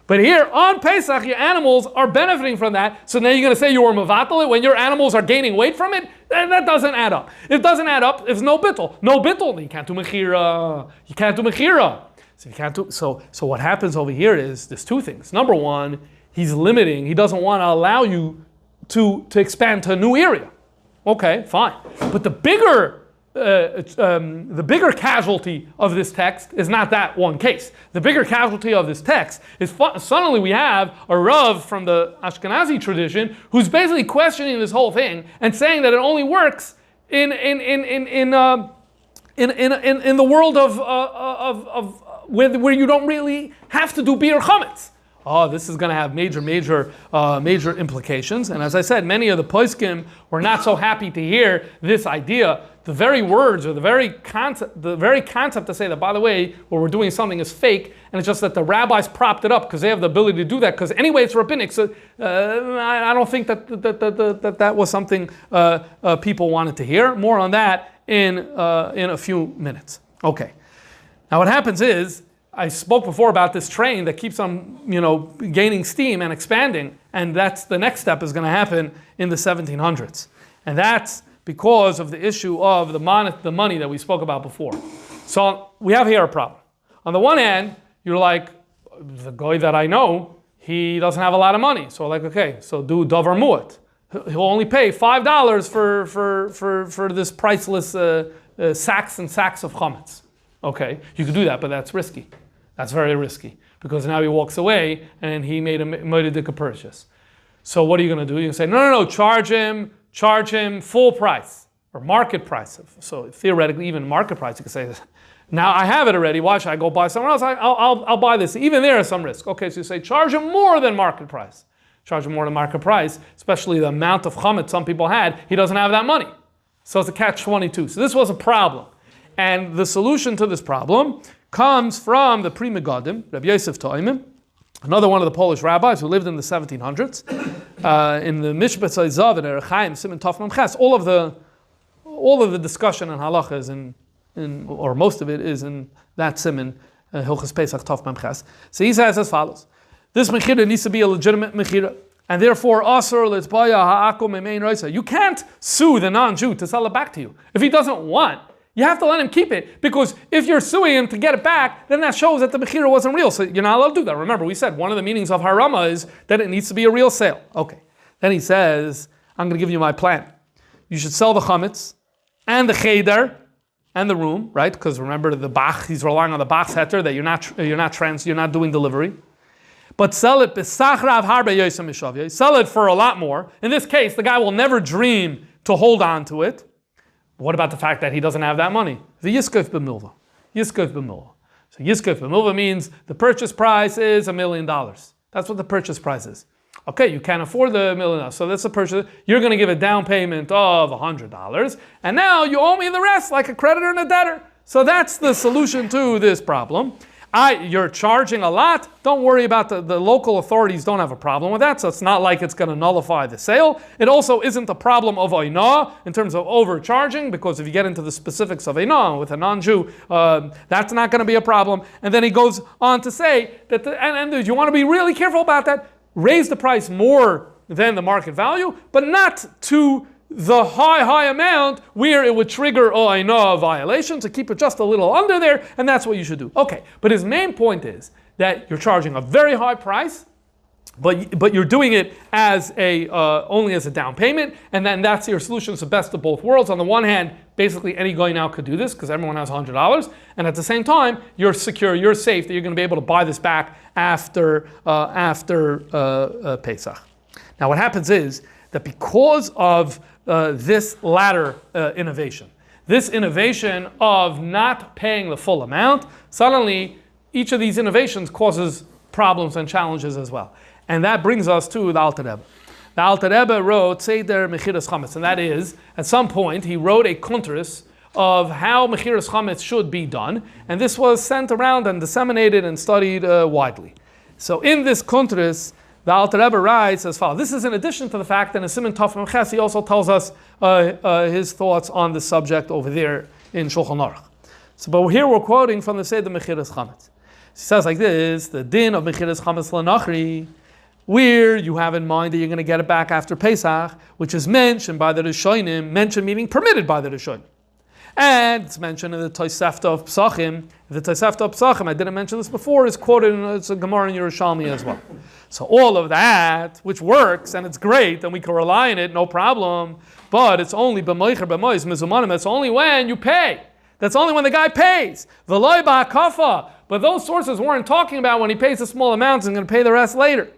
But here, on Pesach, your animals are benefiting from that, so now you're going to say you were mevatel it when your animals are gaining weight from it? That doesn't add up. It doesn't add up. There's no bittul. No bittul. You can't do mechira. You can't do mechira. So you can't do. So what happens over here is there's two things. Number one, he's limiting. He doesn't want to allow you to expand to a new area. Okay, fine. But the bigger casualty of this text is not that one case. The bigger casualty of this text is suddenly we have a Rav from the Ashkenazi tradition who's basically questioning this whole thing and saying that it only works in the world of where you don't really have to do beer chametz. Oh, this is going to have major implications. And as I said, many of the poskim were not so happy to hear this idea. The very words or the very concept to say that, by the way, what we're doing something is fake, and it's just that the rabbis propped it up because they have the ability to do that. Because anyway, it's rabbinic. So I don't think that was something people wanted to hear. More on that in a few minutes. Okay. Now what happens is, I spoke before about this train that keeps on, gaining steam and expanding, and that's the next step is going to happen in the 1700s, and that's because of the issue of the money that we spoke about before. So we have here a problem. On the one hand, you're like, the guy that I know, he doesn't have a lot of money, so okay, so do davar mu'at. He'll only pay $5 for this priceless sacks and sacks of chametz. Okay, you could do that, but that's risky. That's very risky, because now he walks away and he made a moedidika purchase. So what are you going to do? You're going to say, no, charge him full price, or market price. So theoretically, even market price, you could say, now I have it already, why should I go buy somewhere else? I'll buy this. Even there is some risk. Okay, so you say charge him more than market price. Charge him more than market price, especially the amount of chametz some people had, he doesn't have that money. So it's a catch-22. So this was a problem. And the solution to this problem comes from the Pri Megadim, Rabbi Yosef Toimim, another one of the Polish rabbis who lived in the 1700s, in the Mishpat Zav and Erechaim, Siman Tov Mem Ches. All of the discussion in halacha is or most of it is in that Siman, Hilchos Pesach Tov Mem Ches. So he says as follows: this mechira needs to be a legitimate mechira, and therefore asur litzbaya ha'akum emein roisa. You can't sue the non-Jew to sell it back to you if he doesn't want. You have to let him keep it, because if you're suing him to get it back, then that shows that the mechira wasn't real. So you're not allowed to do that. Remember, we said one of the meanings of harama is that it needs to be a real sale. Okay. Then he says, I'm going to give you my plan. You should sell the chametz and the cheder and the room, right? Because remember the bach, he's relying on the bach's heter that you're not doing delivery. But sell it besach rav harbe yosem mishavya. Sell it for a lot more. In this case, the guy will never dream to hold on to it. What about the fact that he doesn't have that money? The yiskov b'milva. Yiskov b'milva. So yiskov b'milva means the purchase price is $1 million. That's what the purchase price is. Okay, you can't afford the $1 million. So that's the purchase. You're going to give a down payment of $100. And now you owe me the rest like a creditor and a debtor. So that's the solution to this problem. You're charging a lot. Don't worry about the local authorities don't have a problem with that. So it's not like it's going to nullify the sale. It also isn't a problem of Oinah in terms of overcharging, because if you get into the specifics of Oinah with a non-Jew, that's not going to be a problem. And then he goes on to say that, and you want to be really careful about that. Raise the price more than the market value, but not to the high amount where it would trigger a violation, to keep it just a little under there, and that's what you should do. Okay, but his main point is that you're charging a very high price, but you're doing it as only as a down payment, and then that's your solution. It's the best of both worlds. On the one hand, basically any guy now could do this because everyone has $100, and at the same time, you're secure, you're safe that you're going to be able to buy this back after Pesach. Now, what happens is that because of this latter innovation, this innovation of not paying the full amount, suddenly each of these innovations causes problems and challenges as well. And that brings us to the Alter Rebbe. The Alter Rebbe wrote Seder Mechiras Chametz, and that is, at some point, he wrote a kuntris of how Mechiras Chametz should be done, and this was sent around and disseminated and studied widely. So in this kuntris, the Alter Rebbe writes as follows. This is in addition to the fact that in Siman Tov Mem Ches he also tells us his thoughts on the subject over there in Shulchan Aruch. So, but here we're quoting from the Seder Mechiras Chametz. He says like this: the din of Mechiras Chametz L'Nachri, where you have in mind that you're going to get it back after Pesach, which is mentioned by the Rishonim, mentioned meaning permitted by the Rishonim. And it's mentioned in the Tosefta of Pesachim. The Tosefta of Pesachim, I didn't mention this before, is quoted in it's a Gemara in Yerushalmi as well. So all of that, which works, and it's great, and we can rely on it, no problem, but it's only b'moicher b'mois mizumanim, it's only when you pay. That's only when the guy pays. V'loi ba'akafa. But those sources weren't talking about when he pays a small amount and going to pay the rest later.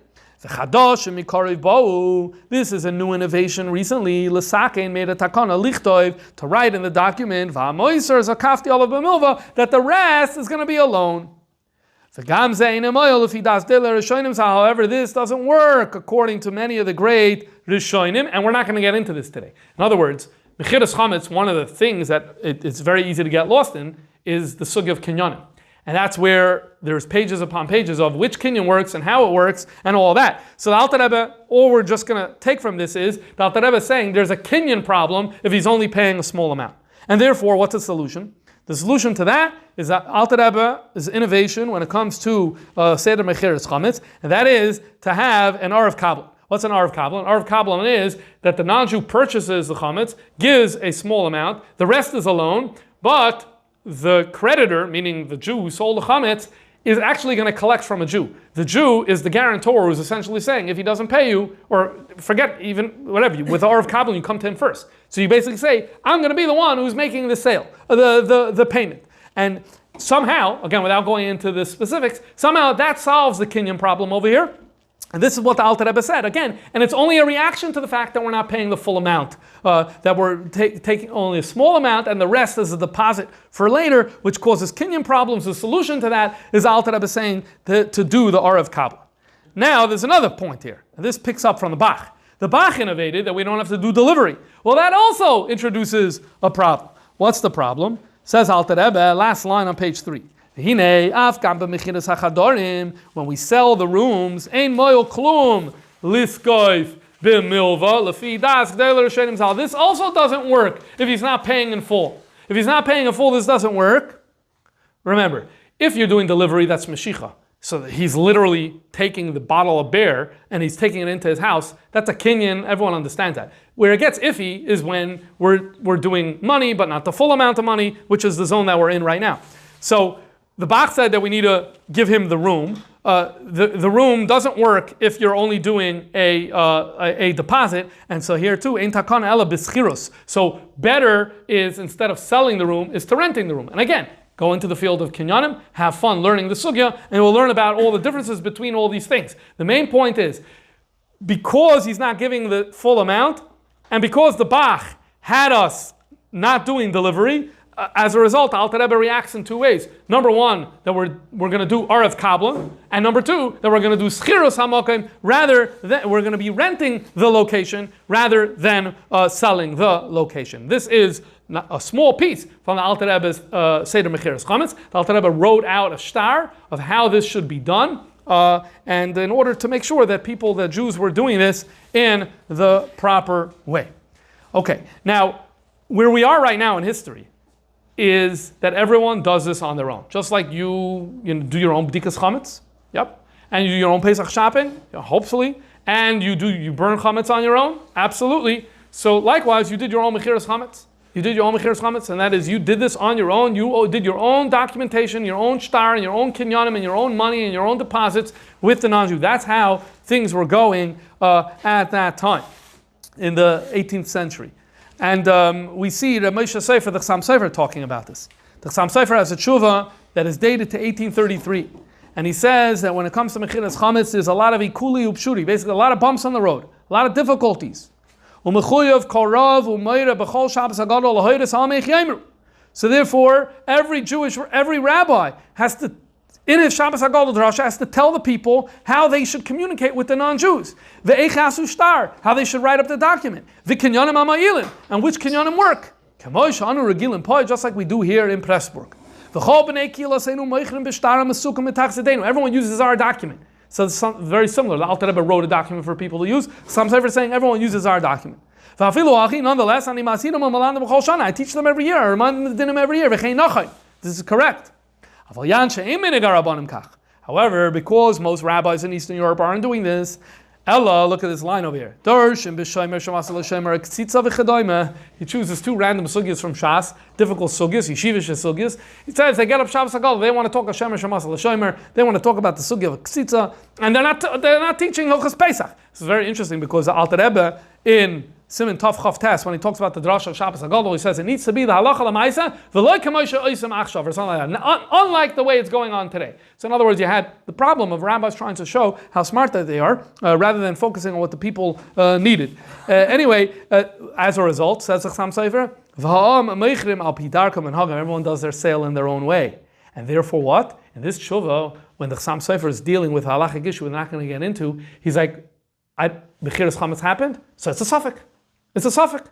This is a new innovation recently. L'sakein made a takana lichtoiv to write in the document that the rest is going to be a loan. However, this doesn't work according to many of the great Rishonim, and we're not going to get into this today. In other words, Mechiras Chametz, one of the things that it's very easy to get lost in is the sugya of kinyanim. And that's where there's pages upon pages of which kinyan works and how it works and all that. So the Alter Rebbe, all we're just going to take from this is the Alter Rebbe is saying there's a kinyan problem if he's only paying a small amount. And therefore, what's the solution? The solution to that is that Alter Rebbe's innovation when it comes to Seder Mechiras Chametz, and that is to have an Arav Kabbalah. What's an Arav Kabbalah? An Arav Kabbalah is that the non-Jew purchases the chametz, gives a small amount, the rest is a loan, but the creditor, meaning the Jew who sold the chametz, is actually going to collect from a Jew. The Jew is the guarantor who's essentially saying, if he doesn't pay you, or forget even whatever, with the Arav Kabbalah, you come to him first. So you basically say, I'm going to be the one who's making the sale, the payment. And somehow, again, without going into the specifics, somehow that solves the kinyan problem over here. And this is what the Alter Rebbe said, again, and it's only a reaction to the fact that we're not paying the full amount, that we're taking only a small amount and the rest is a deposit for later, which causes kinyan problems. The solution to that is Alter Rebbe saying to do the Arav Kabbalah. Now, there's another point here. This picks up from the Bach. The Bach innovated that we don't have to do delivery. Well, that also introduces a problem. What's the problem? Says Alter Rebbe, last line on page 3. When we sell the rooms, ein moil klum liskoif b'milva lefi das g'deiler shenim zal. This also doesn't work if he's not paying in full. If he's not paying in full, this doesn't work. Remember, if you're doing delivery, that's meshicha. So he's literally taking the bottle of beer and he's taking it into his house. That's a kinyan. Everyone understands that. Where it gets iffy is when we're doing money, but not the full amount of money, which is the zone that we're in right now. So the Bach said that we need to give him the room. The room doesn't work if you're only doing a deposit. And so here too, ein takana ela b'schirus. So better is, instead of selling the room, is to renting the room. And again, go into the field of kinyanim, have fun learning the sugya, and we'll learn about all the differences between all these things. The main point is, because he's not giving the full amount, and because the Bach had us not doing delivery, as a result, Alter Rebbe reacts in two ways. Number one, that we're going to do Arav Kabbalah, and number two, that we're going to do Schirus HaMokim, rather than we're going to be renting the location rather than selling the location. This is a small piece from the Alter Rebbe's Seder Mechiras Chametz. The Alter Rebbe wrote out a shtar of how this should be done, and in order to make sure that Jews were doing this in the proper way. Okay, now, where we are right now in history is that everyone does this on their own. Just like you do your own bdikas chametz, yep, and you do your own Pesach shopping, hopefully, and you burn chametz on your own, absolutely. So likewise, you did your own mechiras chametz. You did your own mechiras chametz, and that is you did this on your own. You did your own documentation, your own shtar, and your own kinyanim, and your own money, and your own deposits with the non-Jew. That's how things were going at that time in the 18th century. And we see the Mechiras Chametz, the Chassam Sofer, talking about this. The Chassam Sofer has a tshuva that is dated to 1833. And he says that when it comes to Mechiras Chametz, there's a lot of ikuli upshuri, basically a lot of bumps on the road, a lot of difficulties. So therefore, every rabbi has to, in his Shabbos HaGadol Drasha, has to tell the people how they should communicate with the non-Jews. Ve'echasu shtar, how they should write up the document. V'kinyanim amayilin, and which kinyanim work. Just like we do here in Pressburg. Everyone uses our document. So it's very similar. The Alter Rebbe wrote a document for people to use. Some Sefer saying everyone uses our document. Nonetheless, I teach them every year. I remind them the dinim every year. This is correct. However, because most rabbis in Eastern Europe aren't doing this, Ella, look at this line over here. He chooses two random sugyas from Shas, difficult sugyas, yeshivish sugyas. He says they get up Shabbos HaGadol, they want to talk Hashem Shemas L'Shomer, they want to talk about the sugya of Ksitza, and they're not teaching Hilchos Pesach. This is very interesting because the Alter Rebbe in Siman Tov Chav Tes, when he talks about the drasha of Shabbos HaGadol, he says it needs to be the halacha l'maisa v'lo k'moshe oisem achshav, or something like that. Unlike the way it's going on today. So in other words, you had the problem of rabbis trying to show how smart that they are, rather than focusing on what the people needed. Anyway, as a result, says the Chassam Sofer, everyone does their sale in their own way. And therefore what? In this tshuva, when the Chassam Sofer is dealing with halachic issue we're not going to get into, he's like, Mechiras Chametz happened, so it's a suffix. It's a suffix.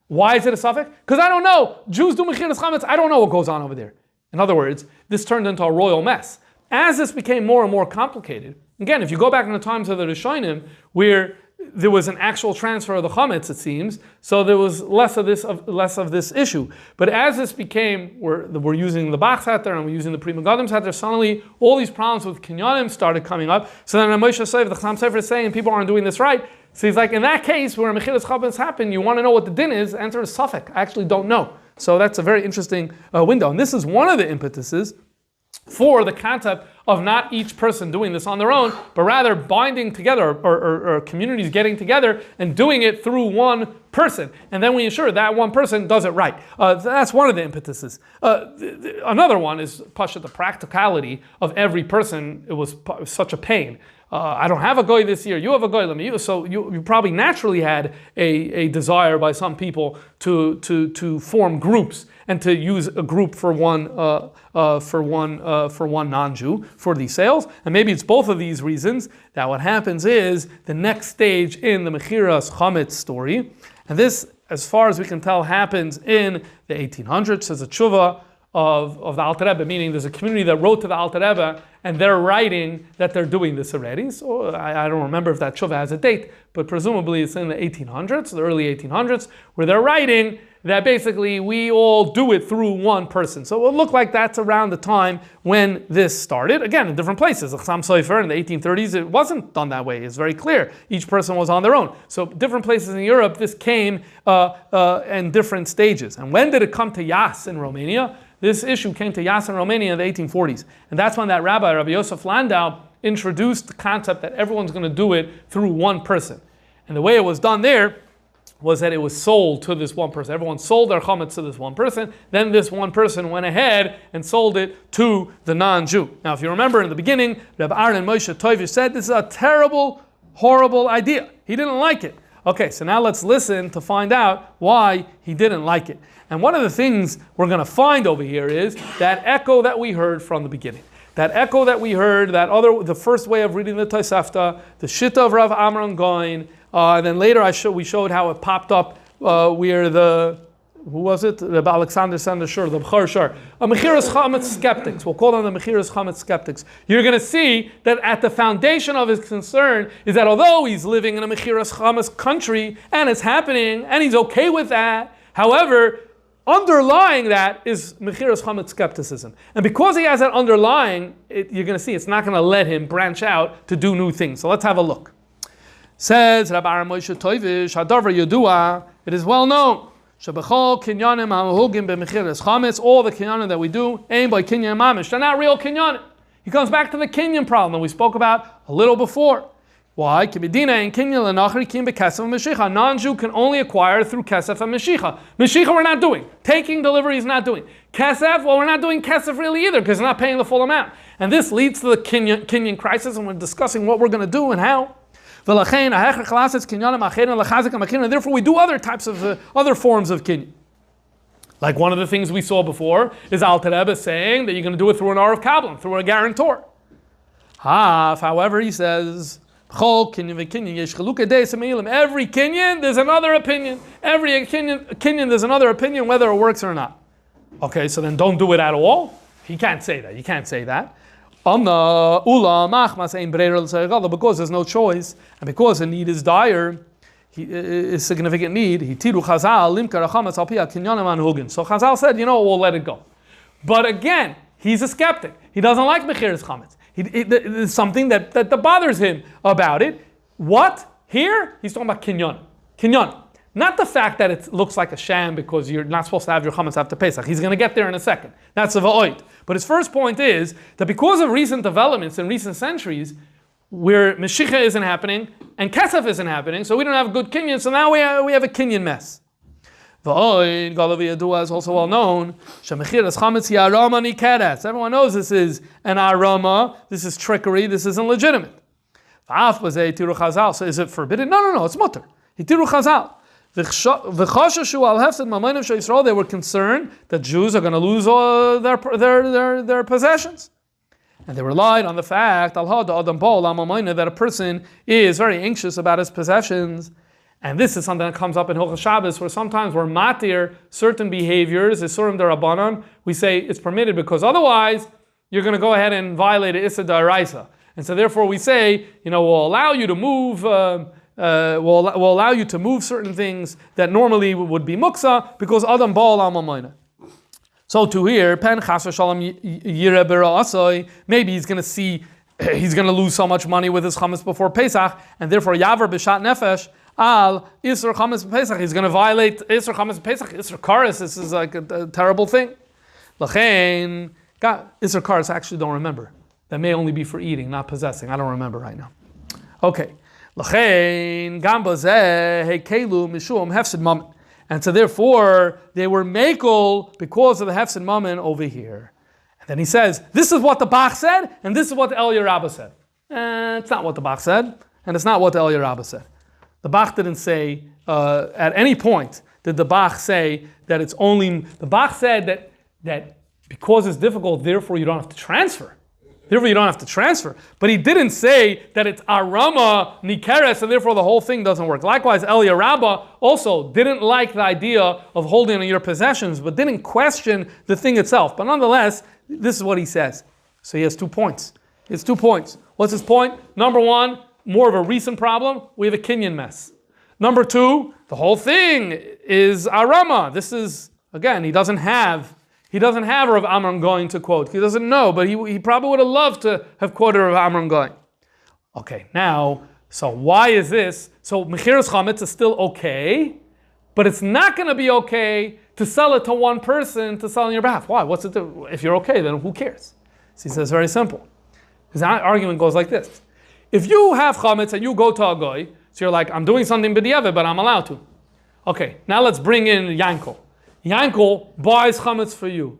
Why is it a suffix? Because I don't know. Jews do Mechiras Chametz. I don't know what goes on over there. In other words, this turned into a royal mess. As this became more and more complicated, again, if you go back in the times of the Rishonim, where there was an actual transfer of the chametz, it seems, so there was less of this issue. But as this became, we're using the Bach Hatter and we're using the Pri Megadim Hatter, suddenly all these problems with kinyanim started coming up. So then Moshe Sefer, the Chassam Sofer, is saying people aren't doing this right. So he's like, in that case, where Mechiras Chametz happened, you want to know what the din is? Answer is suffix. I actually don't know. So that's a very interesting window. And this is one of the impetuses for the concept of not each person doing this on their own, but rather binding together, or communities getting together and doing it through one person. And then we ensure that one person does it right. That's one of the impetuses. Another one is Pasha, the practicality of every person. It was such a pain. I don't have a goy this year, you have a goy, let me use. So you probably naturally had a desire by some people to form groups and to use a group for one non-Jew for these sales. And maybe it's both of these reasons that what happens is the next stage in the Mechiras Chametz story, and this, as far as we can tell, happens in the 1800s as a tshuva of the Alter Rebbe, meaning there's a community that wrote to the Alter Rebbe and they're writing that they're doing this already. So I don't remember if that tshuva has a date, but presumably it's in the 1800s, the early 1800s, where they're writing that basically we all do it through one person. So it would look like that's around the time when this started. Again, in different places. Chassam Sofer in the 1830s, it wasn't done that way. It's very clear. Each person was on their own. So different places in Europe, this came in different stages. And when did it come to Yas in Romania? This issue came to Yas in Romania in the 1840s. And that's when that Rabbi Yosef Landau, introduced the concept that everyone's going to do it through one person. And the way it was done there was that it was sold to this one person. Everyone sold their chametz to this one person. Then this one person went ahead and sold it to the non-Jew. Now, if you remember in the beginning, Reb Aaron Moshe Toivish said this is a terrible, horrible idea. He didn't like it. Okay, so now let's listen to find out why he didn't like it. And one of the things we're going to find over here is that echo that we heard from the beginning. That echo that we heard, the first way of reading the Tosefta, the Shitta of Rav Amram Goin, and then later we showed how it popped up where the Alexander Sender Shur, the B'char Shur, Mechiras Chametz skeptics. We'll call them the Mechiras Chametz skeptics. You're going to see that at the foundation of his concern is that although he's living in a Mechiras Chametz country and it's happening and he's okay with that, however, underlying that is Mechiras Chametz skepticism. And because he has that underlying, you're going to see it's not going to let him branch out to do new things. So let's have a look. Says Rabbi Aaron Moshe Toivish, Hadavar Yodua, it is well known. Shebechol kinyanim ha'hugim b'mechiras chametz, all the kinyanim that we do, aim by kinyan mamish. They're not real kinyanim. He comes back to the kinyan problem that we spoke about a little before. Why? Kibidina and kinyan lenachri kim bekesef meshicha. A non-Jew can only acquire through kesef and meshicha. Meshicha we're not doing. Taking delivery is not doing. Kesef, well, we're not doing kesef really either because we're not paying the full amount. And this leads to the kinyan crisis, and we're discussing what we're going to do and how. Therefore, we do other types of other forms of kinyan. Like one of the things we saw before is Alter Rebbe saying that you're going to do it through an Ar of Kabbalah, through a guarantor. However, he says, every kinyan, there's another opinion. Every kinyan, there's another opinion whether it works or not. Okay, so then don't do it at all. He can't say that. You can't say that. Because there's no choice, and because the need is dire, is significant need. So Chazal said, we'll let it go. But again, he's a skeptic. He doesn't like Mechiras Chametz. There's something that bothers him about it. What? Here? He's talking about kinyan. Kinyan. Not the fact that it looks like a sham because you're not supposed to have your chametz after Pesach. He's going to get there in a second. That's a va'oid. But his first point is that because of recent developments in recent centuries, where Meshicha isn't happening and Kesef isn't happening, so we don't have good kinyan, so now we have a kinyan mess. Va'oid, Galavi Yadua is also well known. Shemechiras Chametz hi arama nikeres. Everyone knows this is an arama, this is trickery, this isn't legitimate. V'af b'zei tiru chazal. So is it forbidden? No, it's mutter. Hitiru chazal. They were concerned that Jews are going to lose all their possessions. And they relied on the fact that a person is very anxious about his possessions. And this is something that comes up in Hilchos Shabbos, where sometimes we're matir certain behaviors, Isurim Darabanan. We say it's permitted because otherwise you're going to go ahead and violate Issa D'Oraisa. And so therefore we say, we'll allow you to move... will allow you to move certain things that normally would be muksa because Adam Baal Amamayna. So to here, Pen Chas Shalom Yire B'Ra'asoi, maybe he's going to lose so much money with his chametz before Pesach, and therefore Yaver B'Shat Nefesh Al Isur Chametz Pesach. He's going to violate Isur Chametz Pesach. Isur Kares. This is like a terrible thing. Lachein Isur Kares. I actually don't remember. That may only be for eating, not possessing. I don't remember right now. Okay. And so therefore, they were mekel because of the hefsid mammon over here. And then he says, this is what the Bach said, and this is what the El Yerabba said. It's not what the Bach said, and it's not what the Eliyah Rabbah said. The Bach didn't say, at any point, did the Bach say that it's only, the Bach said that because it's difficult, therefore you don't have to transfer. Therefore you don't have to transfer. But he didn't say that it's arama nikeres, and therefore the whole thing doesn't work. Likewise, Eliyah Rabbah also didn't like the idea of holding on your possessions, but didn't question the thing itself. But nonetheless, this is what he says. So he has 2 points. He has 2 points. What's his point? Number one, more of a recent problem. We have a Kinyan mess. Number two, the whole thing is arama. This is, again, he doesn't have Rav Amram going to quote. He doesn't know, but he probably would have loved to have quoted Rav Amram going. Okay, now, so why is this? So Mechiras Chametz is still okay, but it's not going to be okay to sell it to one person to sell on your behalf. Why? What's it do? If you're okay, then who cares? So he says very simple. His argument goes like this. If you have Chametz and you go to a goy, so you're like, I'm doing something b'diavad, but I'm allowed to. Okay, now let's bring in Yankel. Yankel buys chametz for you.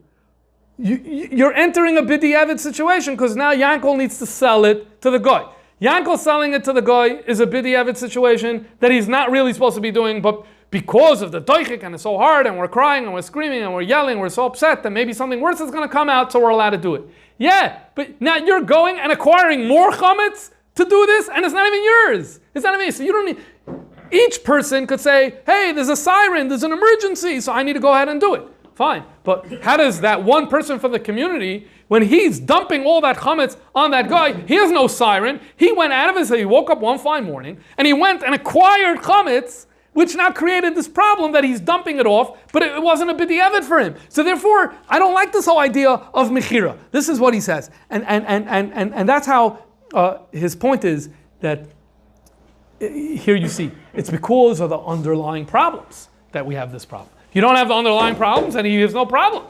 You're entering a b'diavad situation because now Yankel needs to sell it to the goy. Yankel selling it to the goy is a b'diavad situation that he's not really supposed to be doing, but because of the doichik and it's so hard and we're crying and we're screaming and we're yelling, we're so upset that maybe something worse is going to come out, so we're allowed to do it. Yeah, but now you're going and acquiring more chametz to do this, and it's not even yours. It's not even, so you don't need. Each person could say, hey, there's a siren, there's an emergency, so I need to go ahead and do it. Fine. But how does that one person from the community, when he's dumping all that chametz on that guy, he has no siren, he went out of his, he woke up one fine morning, and he went and acquired chametz, which now created this problem that he's dumping it off, but it wasn't a b'diavad for him. So therefore, I don't like this whole idea of mechira. This is what he says. And that's how his point is that here you see, it's because of the underlying problems that we have this problem. If you don't have the underlying problems, then he has no problem.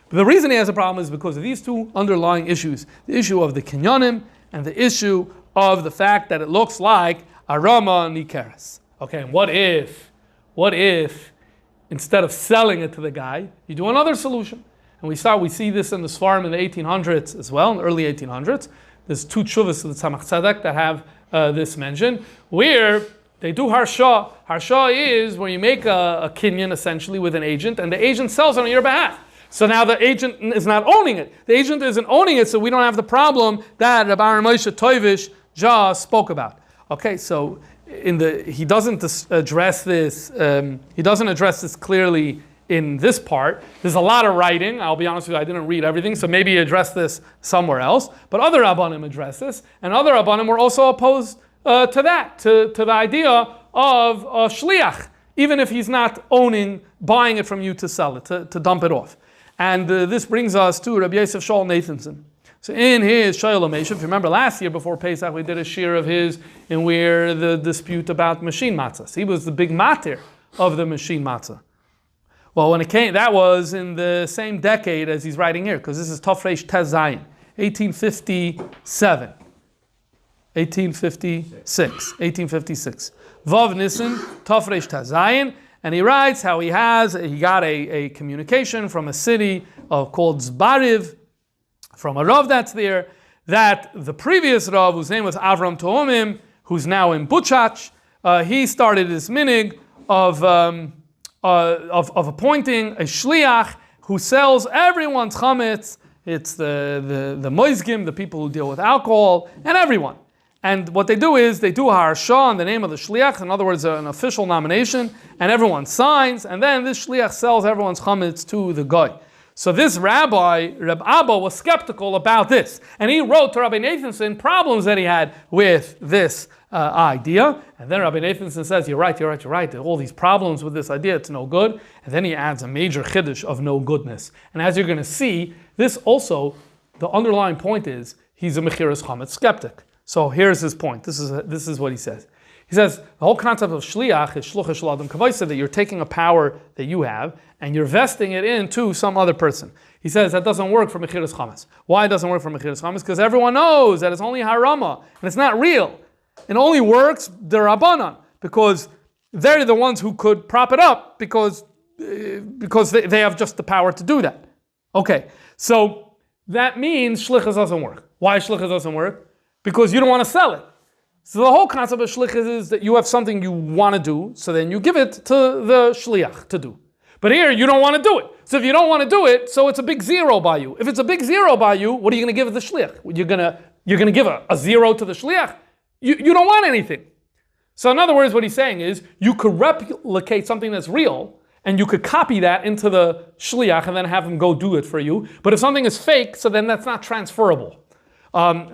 But the reason he has a problem is because of these two underlying issues. The issue of the kinyanim and the issue of the fact that it looks like arama nikeres. Okay, and what if instead of selling it to the guy, you do another solution? And we see this in the Sfarim in the 1800s as well, in the early 1800s. There's 2 tshuvas of the Tzemach Tzedek that have this mentioned, where they do harsha. Harsha is where you make a kinyan essentially with an agent, and the agent sells it on your behalf. So now the agent is not owning it. The agent isn't owning it, so we don't have the problem that Rabbi Aaron Moshe Toivish just spoke about. Okay, so he doesn't address this. He doesn't address this clearly in this part. There's a lot of writing. I'll be honest with you, I didn't read everything, so maybe he addressed this somewhere else. But other Rabbanim address this, and other Rabbanim were also opposed to that, to the idea of shliach, even if he's not buying it from you to sell it, to dump it off. And this brings us to Rabbi Yosef Shaul Nathanson. So in his Shayla Meishav, if you remember last year before Pesach, we did a shir of his in where the dispute about machine matzahs. He was the big matir of the machine matzah. Well, when it came, that was in the same decade as he's writing here, because this is Tafresh Tez Zayin, 1857. 1856. Vav Nissen, Tafresh Tez Zayin, and he writes how he got a communication from a city called Zbariv, from a Rav that's there, that the previous Rav, whose name was Avram Tohomim, who's now in Buchach, he started this minig of appointing a shliach who sells everyone's chametz. It's the moizgim, the people who deal with alcohol, and everyone. And what they do is they do a harsha in the name of the shliach, in other words, an official nomination, and everyone signs, and then this shliach sells everyone's chametz to the guy. So this rabbi, Reb Abba, was skeptical about this, and he wrote to Rabbi Nathanson problems that he had with this idea. And then Rabbi Nathanson says, you're right. All these problems with this idea, it's no good. And then he adds a major chiddush of no goodness. And as you're going to see, this also, the underlying point is, he's a Mechiras Chametz skeptic. So here's his point. This is what he says. He says, the whole concept of shliach is shluchah shel adam kavaisa, that you're taking a power that you have and you're vesting it into some other person. He says that doesn't work for Mechiras Chametz. Why it doesn't work for Mechiras Chametz? Because everyone knows that it's only harama and it's not real. It only works the Rabbanan, because they're the ones who could prop it up because they have just the power to do that. Okay, so that means shlichus doesn't work. Why shlichus doesn't work? because you don't want to sell it. So the whole concept of shlichus is that you have something you want to do, so then you give it to the shliach to do. But here, you don't want to do it. So if you don't want to do it, so it's a big zero by you. If it's a big zero by you, what are you going to give the shliach? You're going to give a zero to the shliach? You don't want anything. So in other words, what he's saying is, you could replicate something that's real, and you could copy that into the shliach and then have him go do it for you. But if something is fake, so then that's not transferable.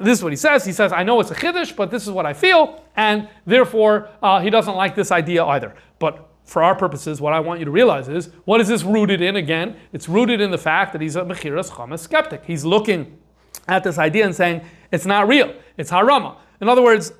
This is what he says. He says, I know it's a chiddush, but this is what I feel, and therefore he doesn't like this idea either. But for our purposes, what I want you to realize is, what is this rooted in again? It's rooted in the fact that he's a Mechiras Chametz skeptic. He's looking at this idea and saying, it's not real, it's harama. In other words,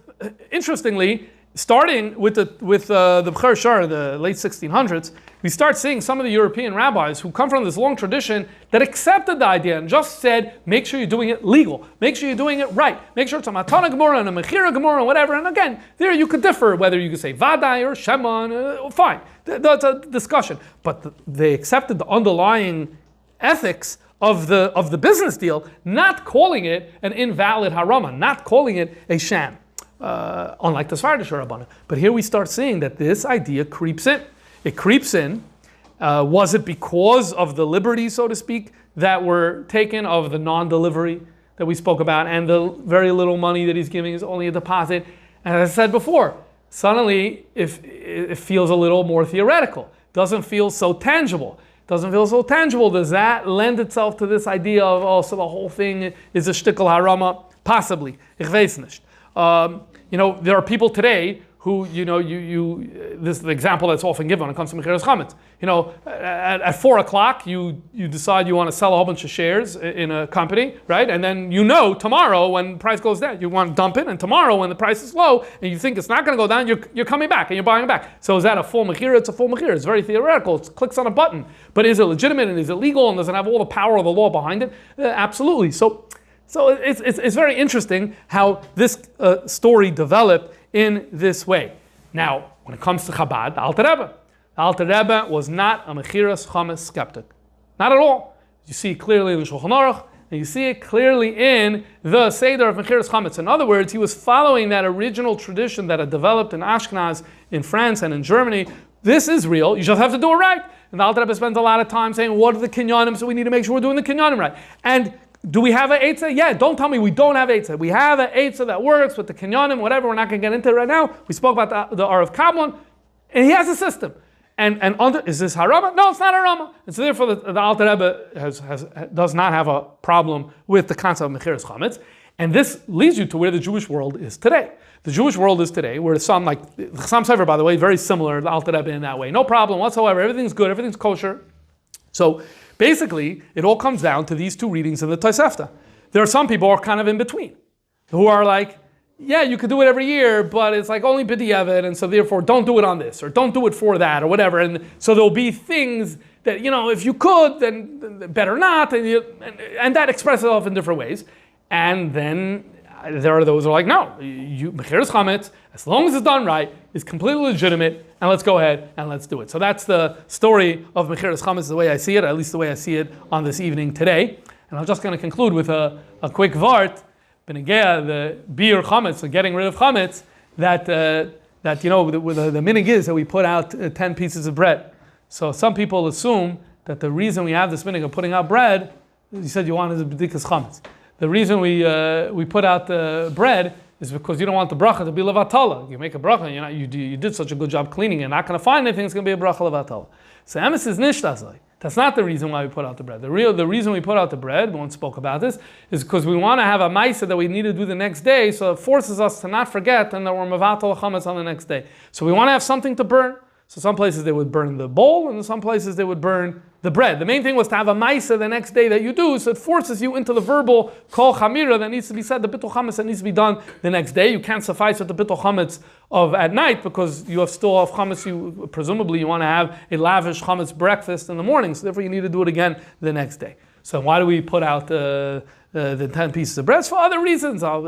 interestingly, starting with the B'cher Shar, the late 1600s, we start seeing some of the European rabbis who come from this long tradition that accepted the idea and just said, make sure you're doing it legal, make sure you're doing it right, make sure it's a Matana Gemara and a Mechira Gemara and whatever. And again, there you could differ, whether you could say Vadai or Sheman, fine, that's a discussion. But they accepted the underlying ethics of the business deal, not calling it an invalid harama, not calling it a sham. Unlike the Sefardic Rabbanan. But here we start seeing that this idea creeps in. It creeps in. Was it because of the liberties, so to speak, that were taken, of the non-delivery that we spoke about, and the very little money that he's giving is only a deposit? And as I said before, suddenly it feels a little more theoretical. Doesn't feel so tangible. Doesn't feel so tangible. Does that lend itself to this idea of, so the whole thing is a shtickle harama? Possibly. Ich weiß nicht. There are people today who, this is the example that's often given when it comes to Mechiras Chametz. At 4 o'clock, you decide you want to sell a whole bunch of shares in a company, right? And then tomorrow when the price goes down, you want to dump it, and tomorrow when the price is low, and you think it's not going to go down, you're coming back and you're buying it back. So is that a full Mechira? It's a full Mechira. It's very theoretical. It clicks on a button. But is it legitimate and is it legal and does it have all the power of the law behind it? Absolutely. So it's very interesting how this story developed in this way. Now, when it comes to Chabad, the Alter Rebbe was not a Mechiras Chametz skeptic. Not at all. You see it clearly in the Shulchan Aruch, and you see it clearly in the Seder of Mechiras Chametz. In other words, he was following that original tradition that had developed in Ashkenaz, in France, and in Germany. This is real. You just have to do it right. And the Alter Rebbe spends a lot of time saying, what are the kinyanim? So we need to make sure we're doing the kinyanim right. And do we have an eitzah? Yeah, don't tell me we don't have eitzah. We have an eitzah that works with the kinyanim, whatever. We're not going to get into it right now. We spoke about the Arav Kablan, and he has a system. Is this harama? No, it's not harama. And so therefore, the Alter Rebbe does not have a problem with the concept of Mechiras Chametz. And this leads you to where the Jewish world is today. The Jewish world is today, where some, like the Chassam Sofer, by the way, very similar to the Alter Rebbe in that way. No problem whatsoever. Everything's good. Everything's kosher. So basically, it all comes down to these two readings in the Tosefta. There are some people who are kind of in between, who are like, yeah, you could do it every year, but it's like only b'diavad, and so therefore don't do it on this, or don't do it for that, or whatever. And so there'll be things that, if you could, then better not, and that expresses itself in different ways. And then there are those who are like, no, Mechiras Chametz, as long as it's done right, is completely legitimate, and let's go ahead and let's do it. So that's the story of Mechiras Chametz, the way I see it, at least the way I see it on this evening today. And I'm just going to conclude with a quick vart, Benegea, the bir chametz, so getting rid of chametz, that the minig is that we put out 10 pieces of bread. So some people assume that the reason we have this minig of putting out bread, you said you wanted the b'dikas chametz. The reason we put out the bread is because you don't want the bracha to be levatala. You make a bracha, you did such a good job cleaning, you're not going to find anything, it's going to be a bracha levatala. So emes is nishtazai. That's not the reason why we put out the bread. The reason we put out the bread, we once spoke about this, is because we want to have a ma'aseh that we need to do the next day, so it forces us to not forget and that we're mevatel chametz on the next day. So we want to have something to burn. So some places they would burn the bowl, and in some places they would burn the bread. The main thing was to have a ma'aseh the next day that you do, so it forces you into the verbal kol chamira that needs to be said, the bittul chametz that needs to be done the next day. You can't suffice with the bittul chametz of at night because you still have chametz. Presumably you want to have a lavish chametz breakfast in the morning, so therefore you need to do it again the next day. So why do we put out the 10 pieces of bread? For other reasons. So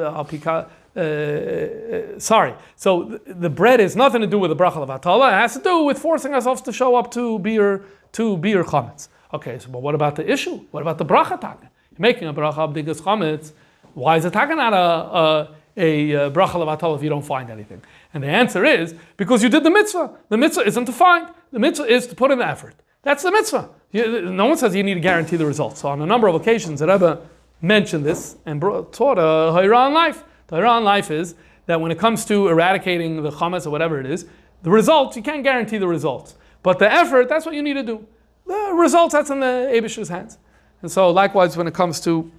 the bread has nothing to do with the bracha levatala. It has to do with forcing ourselves to show up to bir chametz. Okay, so but what about the issue? What about the bracha taka? You're making a bracha b'dikas chametz. Why is the taka not bracha levatol if you don't find anything? And the answer is, because you did the mitzvah. The mitzvah isn't to find. The mitzvah is to put in the effort. That's the mitzvah. No one says you need to guarantee the results. So on a number of occasions, the Rebbe mentioned this and taught a Ha'ira on life. The Ha'ira on life is that when it comes to eradicating the chametz or whatever it is, the results, you can't guarantee the results. But the effort, that's what you need to do. The results, that's in the Eibishter's hands. And so likewise, when it comes to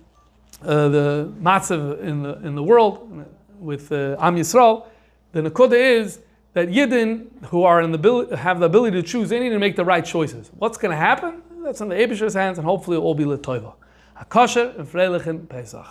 the matzav in the world with Am Yisrael, the Nakuda is that Yidden who are have the ability to choose, they need to make the right choices. What's going to happen? That's in the Eibishter's hands, and hopefully it will be l'toiva. Hakosher and Freilichen Pesach.